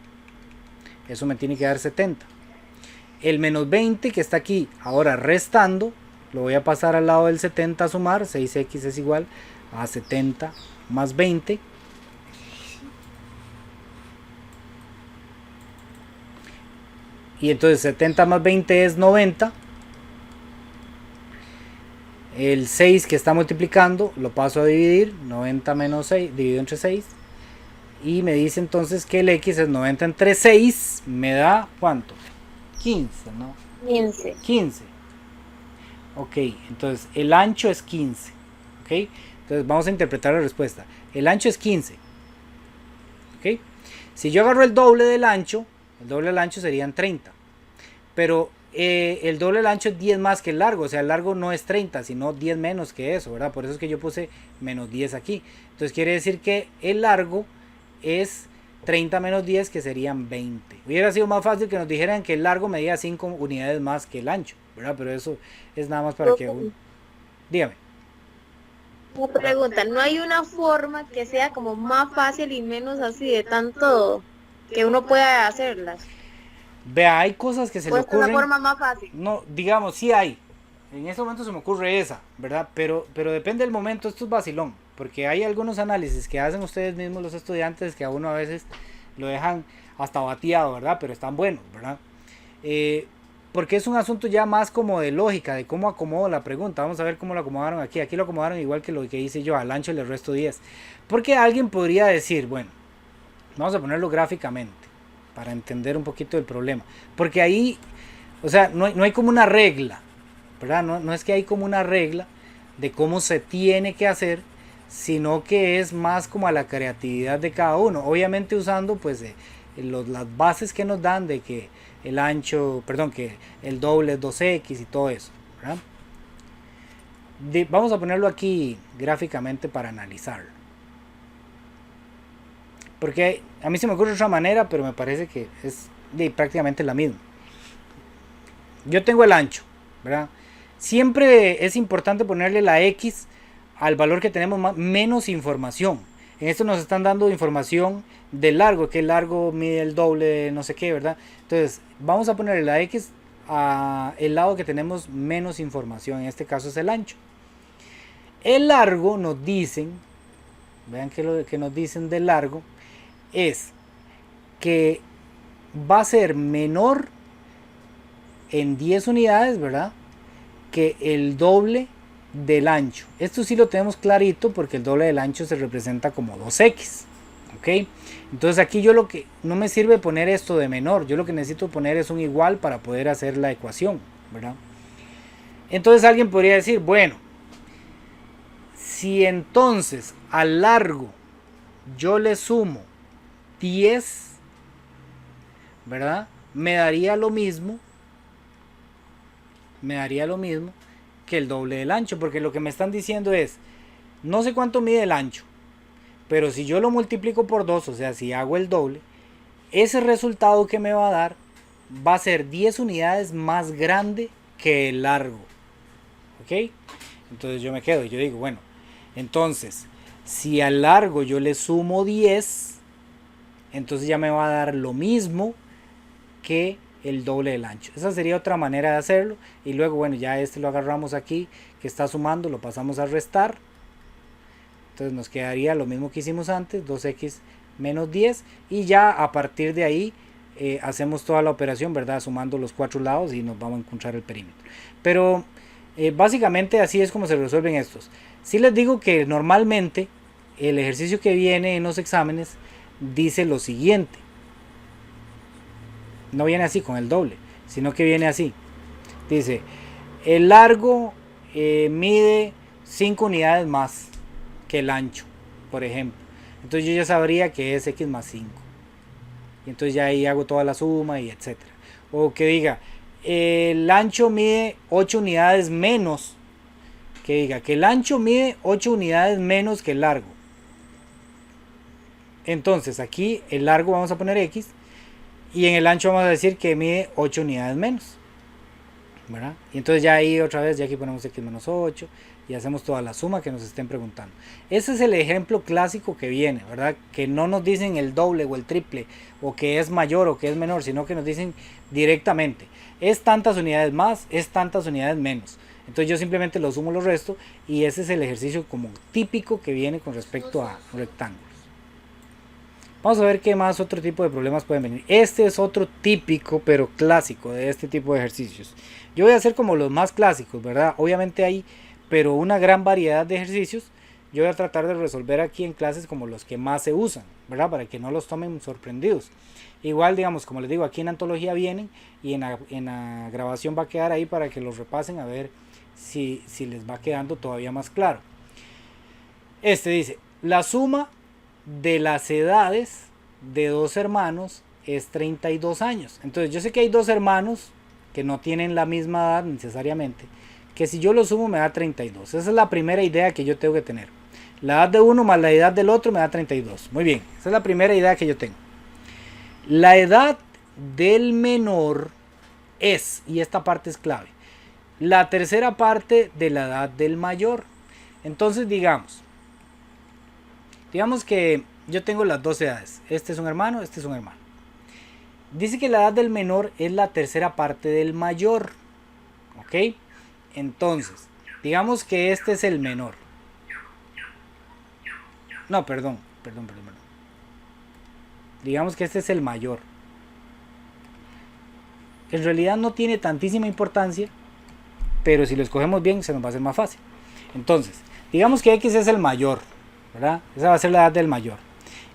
Eso me tiene que dar 70. El menos 20 que está aquí, ahora restando, lo voy a pasar al lado del 70 a sumar. 6x es igual a 70 más 20. Y entonces 70 más 20 es 90. El 6 que está multiplicando lo paso a dividir. 90 menos 6 dividido entre 6. Y me dice entonces que el x es 90 entre 6. Me da ¿cuánto? 15, ¿no? 15. 15. Ok, entonces el ancho es 15. Ok, entonces vamos a interpretar la respuesta. El ancho es 15. Ok, si yo agarro el doble del ancho serían 30. Pero el doble del ancho es 10 más que el largo. O sea, el largo no es 30, sino 10 menos que eso, ¿verdad? Por eso es que yo puse menos 10 aquí. Entonces quiere decir que el largo es 30 menos 10, que serían 20. Hubiera sido más fácil que nos dijeran que el largo medía 5 unidades más que el ancho, ¿verdad? Pero eso es nada más para que uno... Dígame. Una pregunta, ¿no hay una forma que sea como más fácil y menos así de tanto que uno pueda hacerlas? Vea, hay cosas que se le ¿O esta es la ocurren... forma más fácil? No, digamos, sí hay. En ese momento se me ocurre esa, ¿verdad? Pero depende del momento, esto es vacilón. Porque hay algunos análisis que hacen ustedes mismos los estudiantes que a uno a veces lo dejan hasta bateado, ¿verdad? Pero están buenos, ¿verdad? Porque es un asunto ya más como de lógica, de cómo acomodo la pregunta. Vamos a ver cómo lo acomodaron aquí. Aquí lo acomodaron igual que lo que hice yo, al ancho le resto 10. Porque alguien podría decir, bueno, vamos a ponerlo gráficamente para entender un poquito el problema. Porque ahí, o sea, no hay como una regla, ¿verdad? No es que hay como una regla de cómo se tiene que hacer, sino que es más como a la creatividad de cada uno. Obviamente usando pues las bases que nos dan de que el ancho, perdón, que el doble es 2x y todo eso, ¿verdad? Vamos a ponerlo aquí gráficamente para analizarlo. Porque a mí se me ocurre otra manera, pero me parece que es prácticamente la misma. Yo tengo el ancho, ¿verdad? Siempre es importante ponerle la x al valor que tenemos menos información. En esto nos están dando información del largo, que el largo mide el doble de no sé qué, ¿verdad? Entonces vamos a ponerle la x a el lado que tenemos menos información. En este caso es el ancho. El largo nos dicen, vean que lo que nos dicen del largo es que va a ser menor en 10 unidades, ¿verdad? Que el doble del ancho. Esto sí lo tenemos clarito porque el doble del ancho se representa como 2x. ¿Ok? Entonces aquí yo lo que no me sirve poner esto de menor. Yo lo que necesito poner es un igual para poder hacer la ecuación, ¿verdad? Entonces alguien podría decir, bueno, si entonces al largo yo le sumo 10, ¿verdad? Me daría lo mismo que el doble del ancho, porque lo que me están diciendo es, no sé cuánto mide el ancho, pero si yo lo multiplico por 2, o sea, si hago el doble, ese resultado que me va a dar va a ser 10 unidades más grande que el largo. ¿Ok? Entonces yo me quedo y yo digo, bueno, entonces Si al largo yo le sumo 10, entonces ya me va a dar lo mismo que el doble del ancho. Esa sería otra manera de hacerlo. Y luego, bueno, ya este lo agarramos aquí, que está sumando, lo pasamos a restar. Entonces nos quedaría lo mismo que hicimos antes, 2x menos 10. Y ya a partir de ahí hacemos toda la operación, ¿verdad? Sumando los cuatro lados y nos vamos a encontrar el perímetro. Pero básicamente así es como se resuelven estos. Si les digo que normalmente el ejercicio que viene en los exámenes dice lo siguiente. No viene así con el doble, sino que viene así. Dice, el largo mide 5 unidades más que el ancho, por ejemplo. Entonces yo ya sabría que es x más 5. Y entonces ya ahí hago toda la suma y etcétera. O que diga, el ancho mide 8 unidades menos. Que diga que el ancho mide 8 unidades menos que el largo. Entonces aquí el largo vamos a poner x. Y en el ancho vamos a decir que mide 8 unidades menos, ¿verdad? Y entonces ya ahí otra vez, ya aquí ponemos x menos 8 y hacemos toda la suma que nos estén preguntando. Ese es el ejemplo clásico que viene, ¿verdad? Que no nos dicen el doble o el triple, o que es mayor o que es menor, sino que nos dicen directamente, es tantas unidades más, es tantas unidades menos. Entonces yo simplemente lo sumo los restos y ese es el ejercicio como típico que viene con respecto a rectángulos. Vamos a ver qué más otro tipo de problemas pueden venir. Este es otro típico pero clásico de este tipo de ejercicios. Yo voy a hacer como los más clásicos, ¿verdad? Obviamente hay pero una gran variedad de ejercicios. Yo voy a tratar de resolver aquí en clases como los que más se usan, ¿verdad? Para que no los tomen sorprendidos. Igual, digamos, como les digo, aquí en antología vienen y en la grabación va a quedar ahí para que los repasen a ver si les va quedando todavía más claro. Este dice, la suma de las edades de dos hermanos es 32 años. Entonces yo sé que hay dos hermanos que no tienen la misma edad necesariamente, que si yo lo sumo me da 32. Esa es la primera idea que yo tengo que tener. La edad de uno más la edad del otro me da 32. Muy bien, esa es la primera idea que yo tengo. La edad del menor es, y esta parte es clave, la tercera parte de la edad del mayor. Entonces digamos que yo tengo las dos edades. Este es un hermano, este es un hermano. Dice que la edad del menor es la tercera parte del mayor. ¿Ok? Entonces, digamos que este es el menor. No, perdón. Digamos que este es el mayor. En realidad no tiene tantísima importancia, pero si lo escogemos bien se nos va a hacer más fácil. Entonces, digamos que X es el mayor, ¿verdad? Esa va a ser la edad del mayor.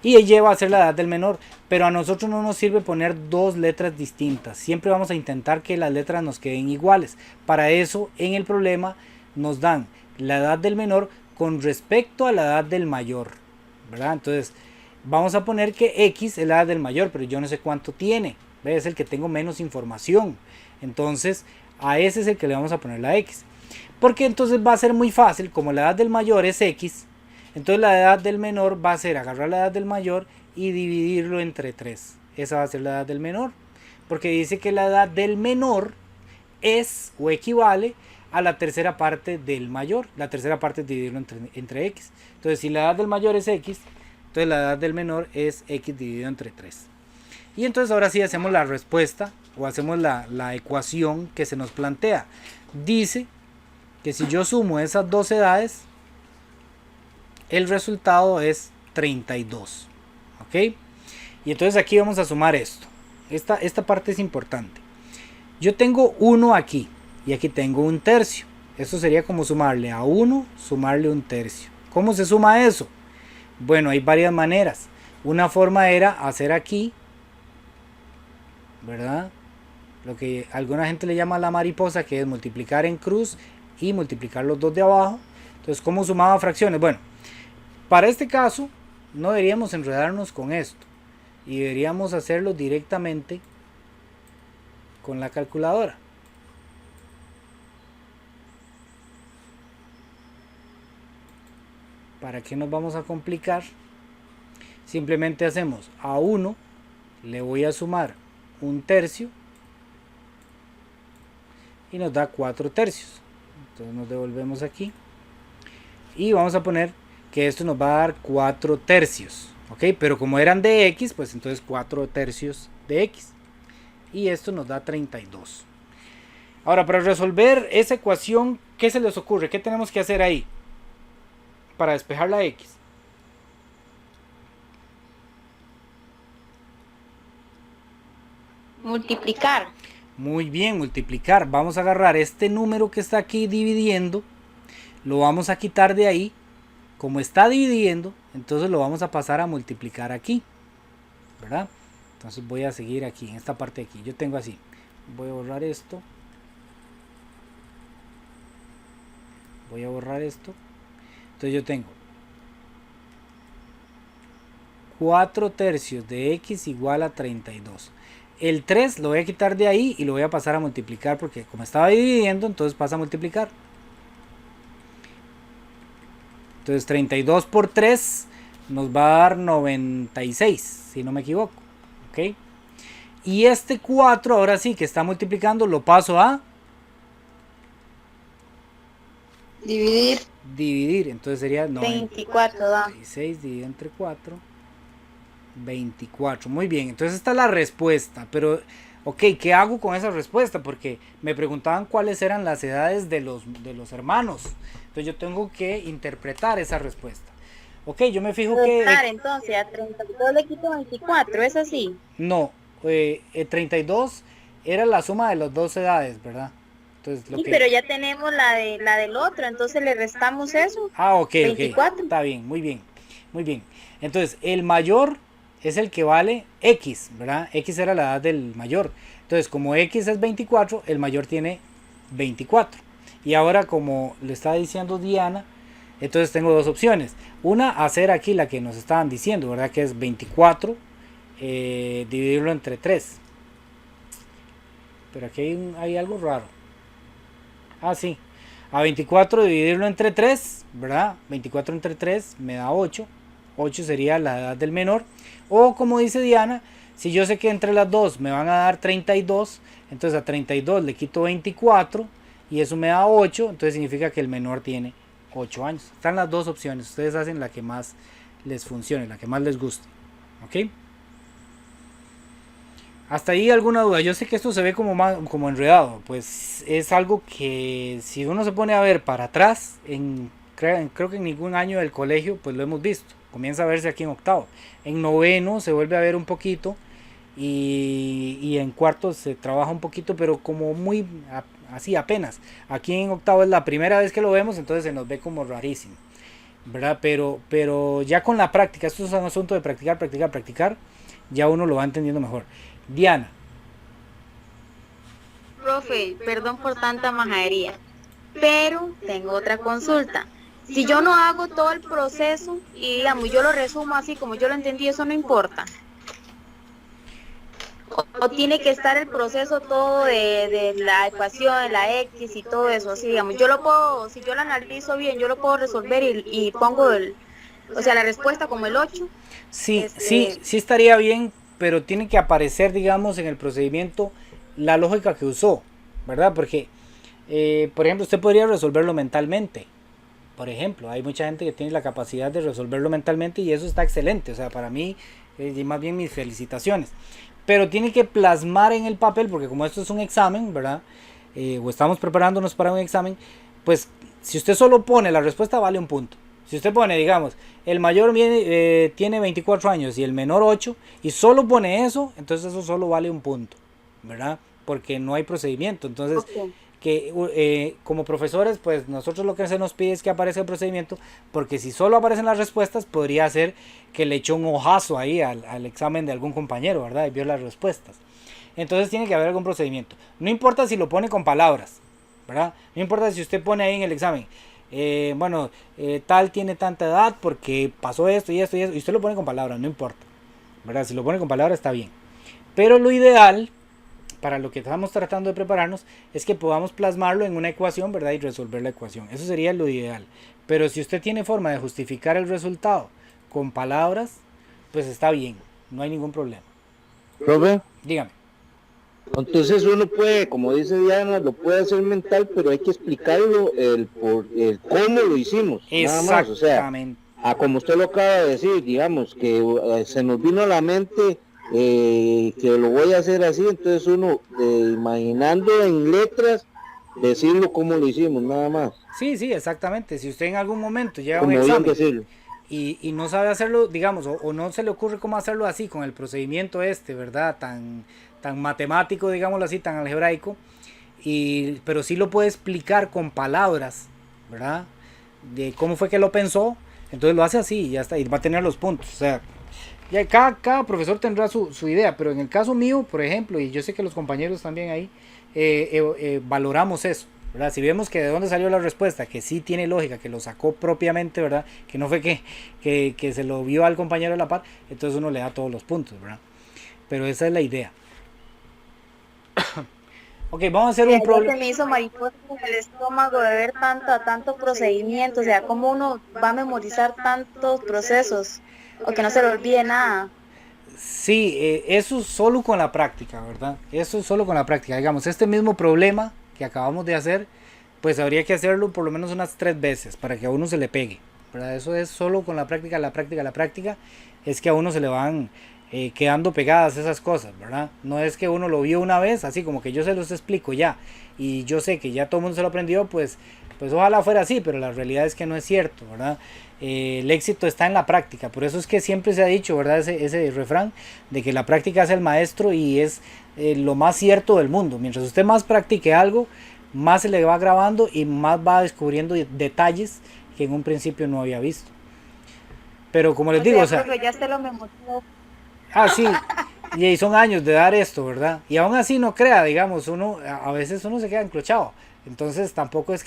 Y Y va a ser la edad del menor. Pero a nosotros no nos sirve poner dos letras distintas. Siempre vamos a intentar que las letras nos queden iguales. Para eso, en el problema, nos dan la edad del menor con respecto a la edad del mayor, ¿verdad? Entonces, vamos a poner que X es la edad del mayor, pero yo no sé cuánto tiene. ¿Ves? Es el que tengo menos información. Entonces, a ese es el que le vamos a poner la X. Porque entonces va a ser muy fácil, como la edad del mayor es X, entonces la edad del menor va a ser agarrar la edad del mayor y dividirlo entre 3. Esa va a ser la edad del menor. Porque dice que la edad del menor es o equivale a la tercera parte del mayor. La tercera parte es dividirlo entre X. Entonces si la edad del mayor es X, entonces la edad del menor es X dividido entre 3. Y entonces ahora sí hacemos la respuesta o hacemos la ecuación que se nos plantea. Dice que si yo sumo esas dos edades, el resultado es 32. ¿Ok? Y entonces aquí vamos a sumar esto. Esta parte es importante. Yo tengo 1 aquí y aquí tengo 1/3. Esto sería como sumarle a 1, sumarle 1/3. ¿Cómo se suma eso? Bueno, hay varias maneras. Una forma era hacer aquí, ¿verdad? Lo que alguna gente le llama la mariposa, que es multiplicar en cruz y multiplicar los dos de abajo. Entonces, ¿cómo sumaba fracciones? Bueno, para este caso no deberíamos enredarnos con esto y deberíamos hacerlo directamente con la calculadora. ¿Para qué nos vamos a complicar? Simplemente hacemos a 1 le voy a sumar 1/3 y nos da 4/3. Entonces nos devolvemos aquí y vamos a poner que esto nos va a dar 4 tercios, ¿ok? Pero como eran de x, pues entonces 4 tercios de x. Y esto nos da 32. Ahora, para resolver esa ecuación, ¿qué se les ocurre? ¿Qué tenemos que hacer ahí? Para despejar la x. Multiplicar. Muy bien, multiplicar. Vamos a agarrar este número que está aquí dividiendo, lo vamos a quitar de ahí. Como está dividiendo, entonces lo vamos a pasar a multiplicar aquí, ¿verdad? Entonces voy a seguir aquí, en esta parte de aquí. Yo tengo así. Voy a borrar esto. Voy a borrar esto. Entonces yo tengo 4 tercios de x igual a 32. El 3 lo voy a quitar de ahí y lo voy a pasar a multiplicar porque como estaba dividiendo, entonces pasa a multiplicar. Entonces 32 por 3 nos va a dar 96, si no me equivoco. ¿Ok? Y este 4 ahora sí que está multiplicando lo paso a dividir. Entonces sería 24 da. 96 dividido entre 4. 24. Muy bien. Entonces esta es la respuesta. Pero, ok, ¿qué hago con esa respuesta? Porque me preguntaban cuáles eran las edades de los hermanos. Entonces yo tengo que interpretar esa respuesta. Ok, yo me fijo que... Entonces a 32 le quito 24, ¿es así? No, 32 era la suma de las dos edades, ¿verdad? Entonces, Sí, pero ya tenemos la del otro, entonces le restamos eso. Ok, 24. Está bien, muy bien, muy bien. Entonces, el mayor es el que vale X, ¿verdad? X era la edad del mayor. Entonces, como X es 24, el mayor tiene 24. Y ahora, como le está diciendo Diana, entonces tengo dos opciones. Una, hacer aquí la que nos estaban diciendo, ¿verdad? Que es 24, dividirlo entre 3. Pero aquí hay algo raro. Ah, sí. A 24 dividirlo entre 3, ¿verdad? 24 entre 3 me da 8. 8 sería la edad del menor. O como dice Diana, si yo sé que entre las dos me van a dar 32, entonces a 32 le quito 24 y eso me da 8, entonces significa que el menor tiene 8 años. Están las dos opciones, ustedes hacen la que más les funcione, la que más les guste. ¿Ok? Hasta ahí alguna duda. Yo sé que esto se ve como enredado, pues es algo que si uno se pone a ver para atrás, creo que en ningún año del colegio pues lo hemos visto. Comienza a verse aquí en octavo. En noveno se vuelve a ver un poquito y en cuarto se trabaja un poquito, pero como muy así apenas. Aquí en octavo es la primera vez que lo vemos, entonces se nos ve como rarísimo, ¿verdad? Pero ya con la práctica, esto es un asunto de practicar, ya uno lo va entendiendo mejor. Diana. Profe, perdón por tanta majadería, pero tengo otra consulta. Si yo no hago todo el proceso y digamos yo lo resumo así como yo lo entendí, eso no importa. O tiene que estar el proceso todo de la ecuación, de la X y todo eso, así digamos, yo lo puedo, si yo lo analizo bien, yo lo puedo resolver y pongo la respuesta como el 8. Sí estaría bien, pero tiene que aparecer, digamos, en el procedimiento la lógica que usó, ¿verdad? Porque, por ejemplo, usted podría resolverlo mentalmente. Por ejemplo, hay mucha gente que tiene la capacidad de resolverlo mentalmente y eso está excelente. O sea, para mí, más bien mis felicitaciones. Pero tiene que plasmar en el papel, porque como esto es un examen, ¿verdad? O estamos preparándonos para un examen, pues si usted solo pone la respuesta vale un punto. Si usted pone, digamos, el mayor tiene 24 años y el menor 8, y solo pone eso, entonces eso solo vale un punto, ¿verdad? Porque no hay procedimiento. Entonces, como profesores, pues nosotros lo que se nos pide es que aparezca el procedimiento, porque si solo aparecen las respuestas, podría ser que le echó un ojazo ahí al examen de algún compañero, ¿verdad? Y vio las respuestas. Entonces tiene que haber algún procedimiento. No importa si lo pone con palabras, ¿verdad? No importa si usted pone ahí en el examen, tal tiene tanta edad porque pasó esto y esto y esto, y usted lo pone con palabras, no importa, ¿verdad? Si lo pone con palabras está bien, pero lo ideal para lo que estamos tratando de prepararnos es que podamos plasmarlo en una ecuación, ¿verdad? Y resolver la ecuación. Eso sería lo ideal. Pero si usted tiene forma de justificar el resultado con palabras, pues está bien, no hay ningún problema. Profe, Dígame. entonces uno puede, como dice Diana, lo puede hacer mental, pero hay que explicarlo el cómo lo hicimos. Nada más, o sea, como usted lo acaba de decir, digamos, que se nos vino a la mente que lo voy a hacer así, entonces uno, imaginando en letras, decirlo como lo hicimos, nada más, Sí, sí, exactamente. Si usted en algún momento llega a un como bien examen decirlo. y no sabe hacerlo, digamos, o no se le ocurre cómo hacerlo así, con el procedimiento este, ¿verdad? Tan matemático, digámoslo así, tan algebraico, pero sí lo puede explicar con palabras, ¿verdad? De cómo fue que lo pensó, entonces lo hace así y ya está, y va a tener los puntos. O sea, ya cada profesor tendrá su idea, pero en el caso mío, por ejemplo, y yo sé que los compañeros también ahí, valoramos eso, ¿verdad? Si vemos que de dónde salió la respuesta, que sí tiene lógica, que lo sacó propiamente, ¿verdad? Que no fue que se lo vio al compañero de la par, entonces uno le da todos los puntos, ¿verdad? Pero esa es la idea. Ok, vamos a hacer un Se problema. me hizo mariposa en el estómago de ver tanto procedimiento, o sea, cómo uno va a memorizar tantos procesos o que no se le olvide nada. Sí, eso solo con la práctica, ¿verdad? Eso solo con la práctica. Digamos, este mismo problema que acabamos de hacer, pues habría que hacerlo por lo menos unas 3 veces para que a uno se le pegue, ¿verdad? Eso es solo con la práctica, la práctica, es que a uno se le van quedando pegadas esas cosas, ¿verdad? No es que uno lo vio una vez, así como que yo se los explico ya, y yo sé que ya todo el mundo se lo aprendió, pues ojalá fuera así, pero la realidad es que no es cierto, ¿verdad? El éxito está en la práctica, por eso es que siempre se ha dicho, ¿verdad? Ese refrán de que la práctica hace el maestro y es lo más cierto del mundo. Mientras usted más practique algo, más se le va grabando y más va descubriendo detalles que en un principio no había visto. Pero como les digo, o sea, profe, ya se lo memorizó. sí, y son años de dar esto, ¿verdad? Y aún así no crea, digamos, uno a veces uno se queda enclochado. Entonces tampoco es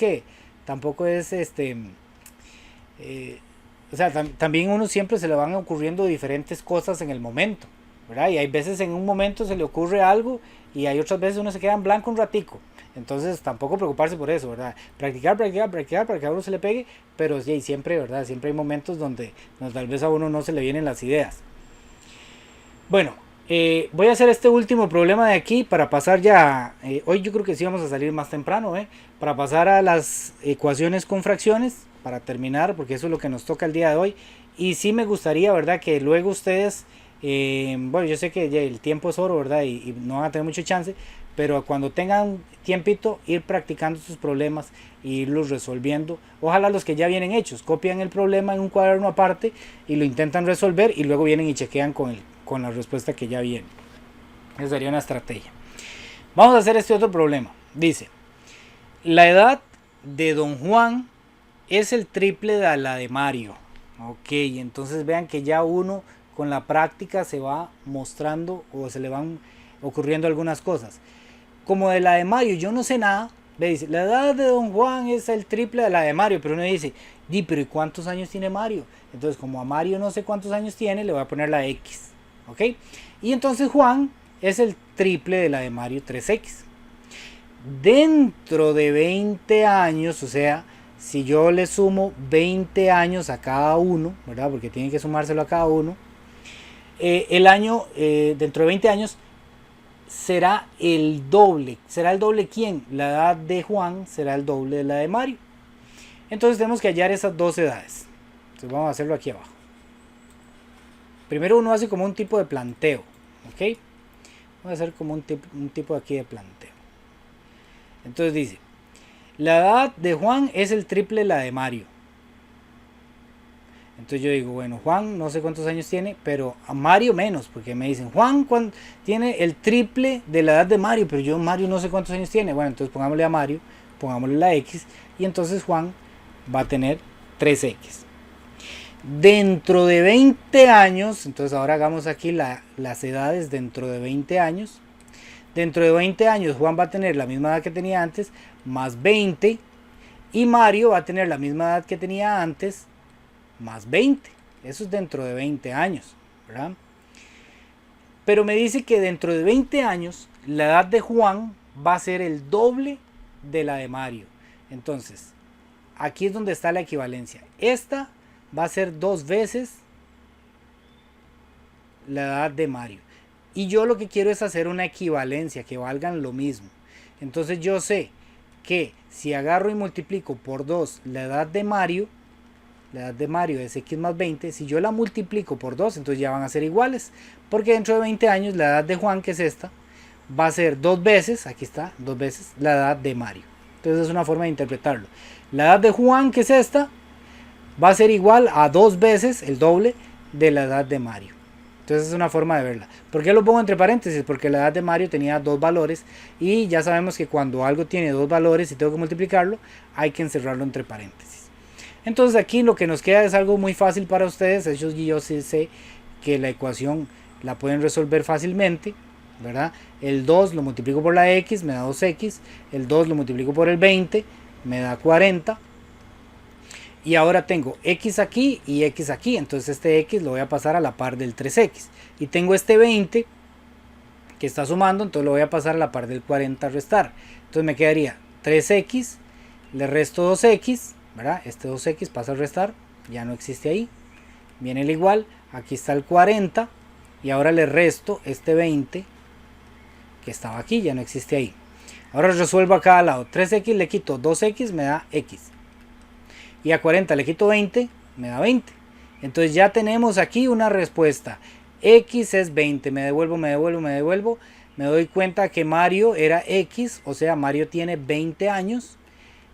o sea, también uno siempre se le van ocurriendo diferentes cosas en el momento, ¿verdad? Y hay veces en un momento se le ocurre algo y hay otras veces uno se queda en blanco un ratico. Entonces tampoco preocuparse por eso, ¿verdad? Practicar para que a uno se le pegue, pero sí, siempre, ¿verdad? Siempre hay momentos donde tal vez a uno no se le vienen las ideas. Bueno, voy a hacer este último problema de aquí para pasar ya, hoy yo creo que sí vamos a salir más temprano, para pasar a las ecuaciones con fracciones, para terminar, porque eso es lo que nos toca el día de hoy. Y sí me gustaría, ¿verdad? Que luego ustedes, bueno, yo sé que ya el tiempo es oro, ¿verdad? Y no van a tener mucho chance, pero cuando tengan tiempito, ir practicando sus problemas e irlos resolviendo. Ojalá los que ya vienen hechos, copian el problema en un cuaderno aparte y lo intentan resolver y luego vienen y chequean con la respuesta que ya viene. Esa sería una estrategia. Vamos a hacer este otro problema. Dice, la edad de don Juan es el triple de la de Mario. Ok, entonces vean que ya uno con la práctica se va mostrando o se le van ocurriendo algunas cosas. Como de la de Mario yo no sé nada, dice, la edad de don Juan es el triple de la de Mario, pero uno dice, pero ¿y cuántos años tiene Mario? Entonces como a Mario no sé cuántos años tiene, le voy a poner la X. ¿Ok? Y entonces Juan es el triple de la de Mario, 3X. Dentro de 20 años, o sea, si yo le sumo 20 años a cada uno, ¿verdad? Porque tiene que sumárselo a cada uno, el año, dentro de 20 años, será el doble. ¿Será el doble quién? La edad de Juan será el doble de la de Mario. Entonces tenemos que hallar esas dos edades. Entonces vamos a hacerlo aquí abajo. Primero uno hace como un tipo de planteo, ¿ok? Vamos a hacer como un tipo aquí de planteo. Entonces dice, la edad de Juan es el triple de la de Mario. Entonces yo digo, bueno, Juan no sé cuántos años tiene, pero a Mario menos, porque me dicen, Juan tiene el triple de la edad de Mario, pero yo Mario no sé cuántos años tiene. Bueno, entonces pongámosle a Mario, pongámosle la X, y entonces Juan va a tener 3X. Dentro de 20 años, entonces ahora hagamos aquí las edades dentro de 20 años. Dentro de 20 años Juan va a tener la misma edad que tenía antes, más 20. Y Mario va a tener la misma edad que tenía antes, más 20. Eso es dentro de 20 años, ¿verdad? Pero me dice que dentro de 20 años la edad de Juan va a ser el doble de la de Mario. Entonces, aquí es donde está la equivalencia. Esta va a ser 2 veces la edad de Mario. Y yo lo que quiero es hacer una equivalencia, que valgan lo mismo. Entonces yo sé que si agarro y multiplico por 2 la edad de Mario, la edad de Mario es x más 20, si yo la multiplico por 2, entonces ya van a ser iguales, porque dentro de 20 años la edad de Juan, que es esta, va a ser 2 veces, aquí está, 2 veces la edad de Mario. Entonces es una forma de interpretarlo. La edad de Juan, que es esta, va a ser igual a 2 veces el doble de la edad de Mario. Entonces es una forma de verla. ¿Por qué lo pongo entre paréntesis? Porque la edad de Mario tenía 2 valores y ya sabemos que cuando algo tiene 2 valores y tengo que multiplicarlo, hay que encerrarlo entre paréntesis. Entonces aquí lo que nos queda es algo muy fácil para ustedes. Yo sí sé que la ecuación la pueden resolver fácilmente, ¿verdad? El 2 lo multiplico por la x, me da 2x. El 2 lo multiplico por el 20, me da 40. Y ahora tengo x aquí y x aquí, entonces este x lo voy a pasar a la par del 3x. Y tengo este 20 que está sumando, entonces lo voy a pasar a la par del 40 a restar. Entonces me quedaría 3x, le resto 2x, ¿verdad? Este 2x pasa a restar, ya no existe ahí. Viene el igual, aquí está el 40 y ahora le resto este 20 que estaba aquí, ya no existe ahí. Ahora resuelvo a cada lado, 3x le quito 2x, me da x. Y a 40 le quito 20, me da 20. Entonces ya tenemos aquí una respuesta. X es 20, me devuelvo. Me doy cuenta que Mario era X, o sea, Mario tiene 20 años.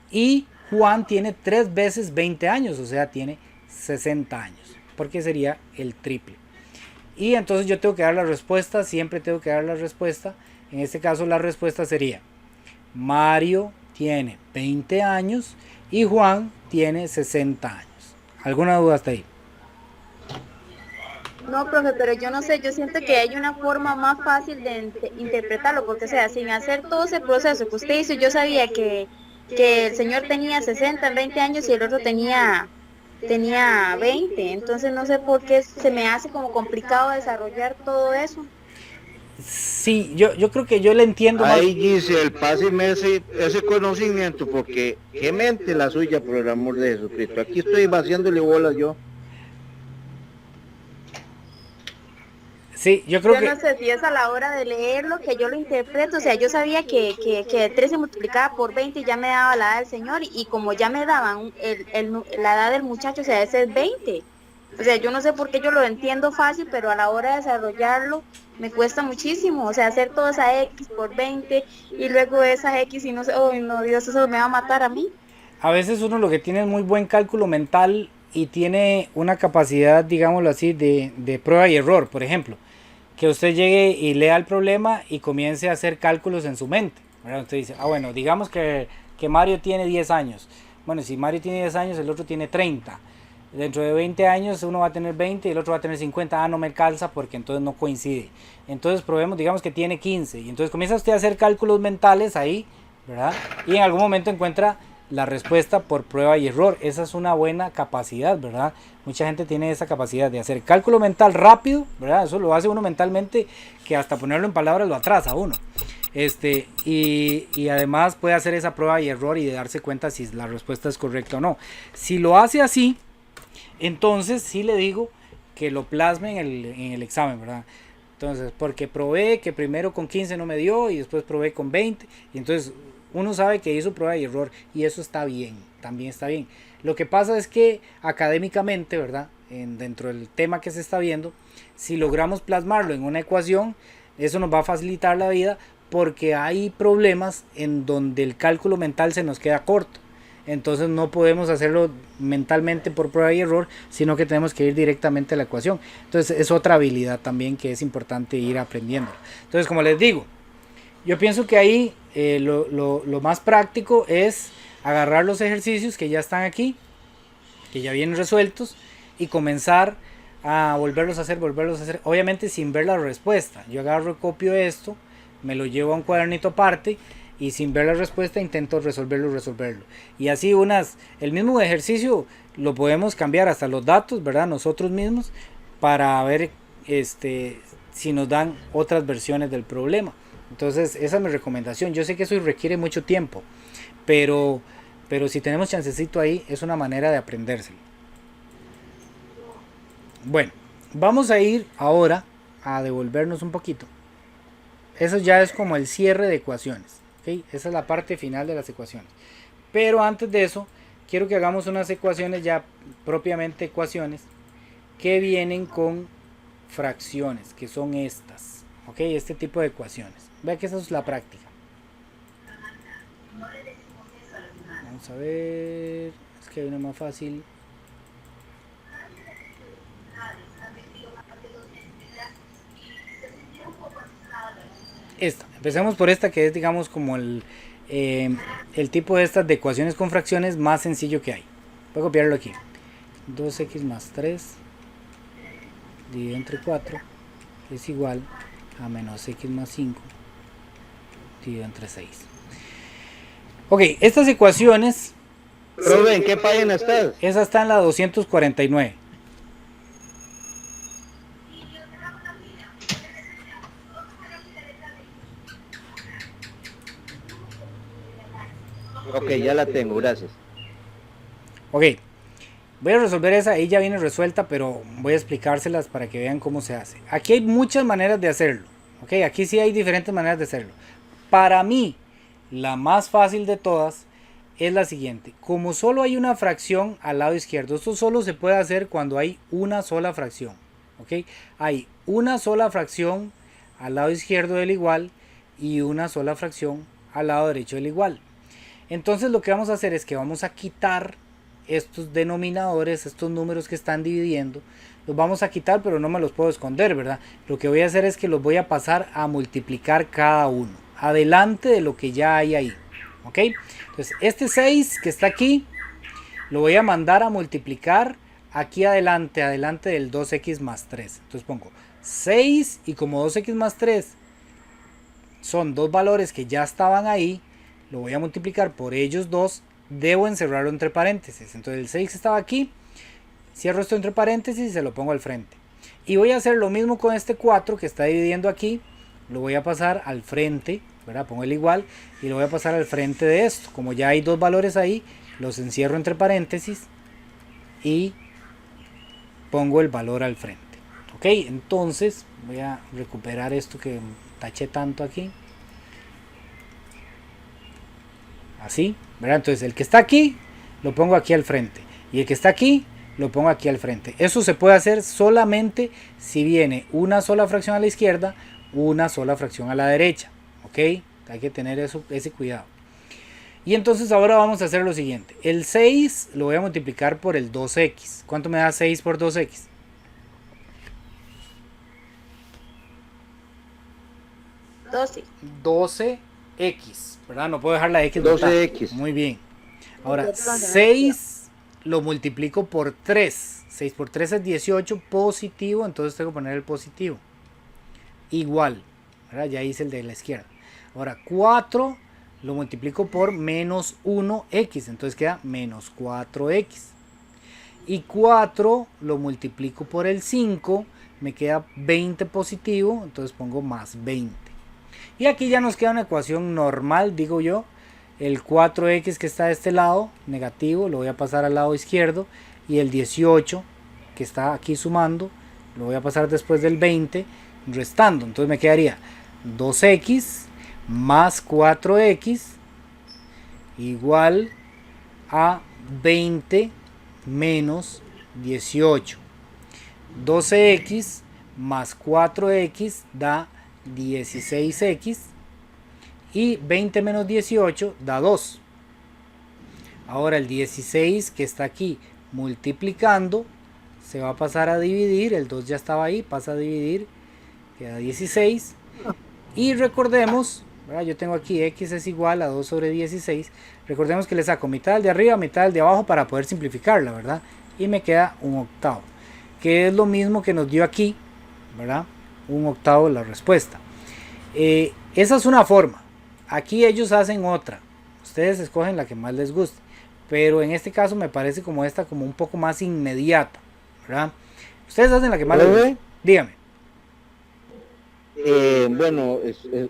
Y Juan tiene 3 veces 20 años, o sea, tiene 60 años. Porque sería el triple. Y entonces yo tengo que dar la respuesta, siempre tengo que dar la respuesta. En este caso la respuesta sería: Mario tiene 20 años y Juan tiene 60 años. ¿Alguna duda hasta ahí? No, profe, pero yo no sé, yo siento que hay una forma más fácil de interpretarlo, porque o sea, sin hacer todo ese proceso que usted hizo, yo sabía que el señor tenía 60 en 20 años y el otro tenía 20, entonces no sé por qué se me hace como complicado desarrollar todo eso. Sí, yo creo que yo le entiendo más. Ahí Giselle, páseme ese conocimiento, porque qué mente la suya, por el amor de Jesucristo. Aquí estoy vaciándole bolas yo. Sí, yo creo que... no sé si es a la hora de leerlo que yo lo interpreto, o sea, yo sabía que 3 se multiplicaba por 20 y ya me daba la edad del señor, y como ya me daban la edad del muchacho, o sea, ese es 20. O sea, yo no sé por qué yo lo entiendo fácil, pero a la hora de desarrollarlo me cuesta muchísimo. O sea, hacer toda esa X por 20 y luego esa X y no sé, oh no, Dios, eso me va a matar a mí. A veces uno lo que tiene es muy buen cálculo mental y tiene una capacidad, digámoslo así, de prueba y error. Por ejemplo, que usted llegue y lea el problema y comience a hacer cálculos en su mente, ¿verdad? Usted dice, bueno, digamos que Mario tiene 10 años. Bueno, si Mario tiene 10 años, el otro tiene 30. Dentro de 20 años uno va a tener 20 y el otro va a tener 50. Ah, no me calza porque entonces no coincide. Entonces probemos, digamos que tiene 15. Y entonces comienza usted a hacer cálculos mentales ahí, ¿verdad? Y en algún momento encuentra la respuesta por prueba y error. Esa es una buena capacidad, ¿verdad? Mucha gente tiene esa capacidad de hacer cálculo mental rápido, ¿verdad? Eso lo hace uno mentalmente, que hasta ponerlo en palabras lo atrasa a uno. Y además puede hacer esa prueba y error y de darse cuenta si la respuesta es correcta o no. Si lo hace así, entonces sí le digo que lo plasme en el examen, ¿verdad? Entonces, porque probé que primero con 15 no me dio y después probé con 20, y entonces uno sabe que hizo prueba y error, y eso está bien, también está bien. Lo que pasa es que académicamente, ¿verdad? Dentro del tema que se está viendo, si logramos plasmarlo en una ecuación, eso nos va a facilitar la vida, porque hay problemas en donde el cálculo mental se nos queda corto. Entonces no podemos hacerlo mentalmente por prueba y error, sino que tenemos que ir directamente a la ecuación. Entonces es otra habilidad también que es importante ir aprendiendo. Entonces, como les digo, yo pienso que ahí lo más práctico es agarrar los ejercicios que ya están aquí, que ya vienen resueltos, y comenzar a volverlos a hacer, obviamente sin ver la respuesta. Yo agarro, copio esto, me lo llevo a un cuadernito aparte, y sin ver la respuesta intento resolverlo. Y así el mismo ejercicio lo podemos cambiar hasta los datos, ¿verdad? Nosotros mismos, para ver si nos dan otras versiones del problema. Entonces esa es mi recomendación. Yo sé que eso requiere mucho tiempo, pero si tenemos chancecito ahí, es una manera de aprendérselo. Bueno, vamos a ir ahora a devolvernos un poquito. Eso ya es como el cierre de ecuaciones. ¿Okay? Esa es la parte final de las ecuaciones. Pero antes de eso, quiero que hagamos unas ecuaciones ya propiamente ecuaciones que vienen con fracciones, que son estas, ok, este tipo de ecuaciones. Vea que esa es la práctica. Vamos a ver, es que hay una más fácil. Esta, empecemos por esta que es, digamos, como el tipo de estas de ecuaciones con fracciones más sencillo que hay. Voy a copiarlo aquí. 2x más 3 dividido entre 4 es igual a menos x más 5 dividido entre 6. Ok, estas ecuaciones... Profe, ¿en qué página estás? Esa está en la 249. Ok, ya la tengo, gracias. Ok, voy a resolver esa, ahí ya viene resuelta, pero voy a explicárselas para que vean cómo se hace. Aquí hay muchas maneras de hacerlo, ok, aquí sí hay diferentes maneras de hacerlo. Para mí, la más fácil de todas es la siguiente. Como solo hay una fracción al lado izquierdo, esto solo se puede hacer cuando hay una sola fracción, ok. Hay una sola fracción al lado izquierdo del igual y una sola fracción al lado derecho del igual. Entonces lo que vamos a hacer es que vamos a quitar estos denominadores, estos números que están dividiendo, los vamos a quitar, pero no me los puedo esconder, ¿verdad? Lo que voy a hacer es que los voy a pasar a multiplicar cada uno, adelante de lo que ya hay ahí, ¿ok? Entonces este 6 que está aquí, lo voy a mandar a multiplicar aquí adelante, adelante del 2x más 3. Entonces pongo 6 y como 2x más 3 son dos valores que ya estaban ahí, lo voy a multiplicar por ellos dos, debo encerrarlo entre paréntesis. Entonces el 6 estaba aquí, cierro esto entre paréntesis y se lo pongo al frente. Y voy a hacer lo mismo con este 4 que está dividiendo aquí, lo voy a pasar al frente, ¿verdad? Pongo el igual y lo voy a pasar al frente de esto. Como ya hay dos valores ahí, los encierro entre paréntesis y pongo el valor al frente. Ok, entonces voy a recuperar esto que taché tanto aquí. Así, ¿verdad? Entonces el que está aquí lo pongo aquí al frente y el que está aquí lo pongo aquí al frente. Eso se puede hacer solamente si viene una sola fracción a la izquierda, una sola fracción a la derecha, ¿ok? Hay que tener ese cuidado. Y entonces ahora vamos a hacer lo siguiente. El 6 lo voy a multiplicar por el 2x. ¿Cuánto me da 6 por 2x? 12x, ¿verdad? No puedo dejar la x. 12x. Muy bien. Ahora, 6 lo multiplico por 3. 6 por 3 es 18 positivo, entonces tengo que poner el positivo. Igual, ¿verdad? Ya hice el de la izquierda. Ahora, 4 lo multiplico por menos 1x, entonces queda menos 4x. Y 4 lo multiplico por el 5, me queda 20 positivo, entonces pongo más 20. Y aquí ya nos queda una ecuación normal, digo yo. El 4x que está de este lado, negativo, lo voy a pasar al lado izquierdo. Y el 18 que está aquí sumando, lo voy a pasar después del 20, restando. Entonces me quedaría 2x más 4x igual a 20 menos 18. 12x más 4x da 16x y 20 menos 18 da 2. Ahora el 16 que está aquí multiplicando se va a pasar a dividir, el 2 ya estaba ahí, pasa a dividir, queda 16. Y recordemos, ¿verdad? Yo tengo aquí x es igual a 2 sobre 16. Recordemos que le saco mitad del de arriba, mitad del de abajo para poder simplificarla, ¿verdad? Y me queda 1/8, que es lo mismo que nos dio aquí, ¿verdad? 1/8 la respuesta. Esa es una forma. Aquí ellos hacen otra. Ustedes escogen la que más les guste. Pero en este caso me parece como esta, como un poco más inmediata, ¿verdad? Ustedes hacen la que más les guste. Dígame. Bueno,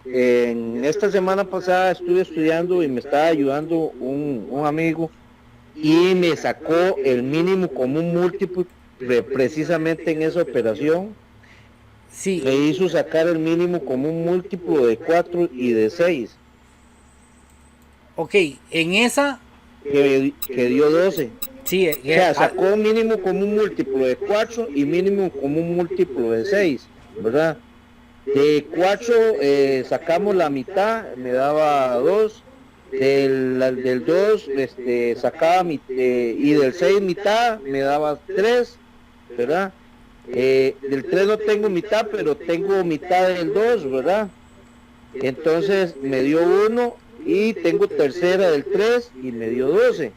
en esta semana pasada estuve estudiando y me estaba ayudando un amigo y me sacó el mínimo común múltiplo precisamente en esa operación. Sí. Me hizo sacar el mínimo común múltiplo de 4 y de 6. Ok, en esa que dio 12. Sí, O sea, sacó mínimo común múltiplo de 4 y mínimo común múltiplo de 6, ¿verdad? De 4 sacamos la mitad, me daba 2. Del 2 sacaba y del 6 mitad me daba 3, ¿verdad? Del 3 no tengo mitad, pero tengo mitad del 2, ¿verdad? Entonces me dio 1 y tengo tercera del 3 y me dio 12.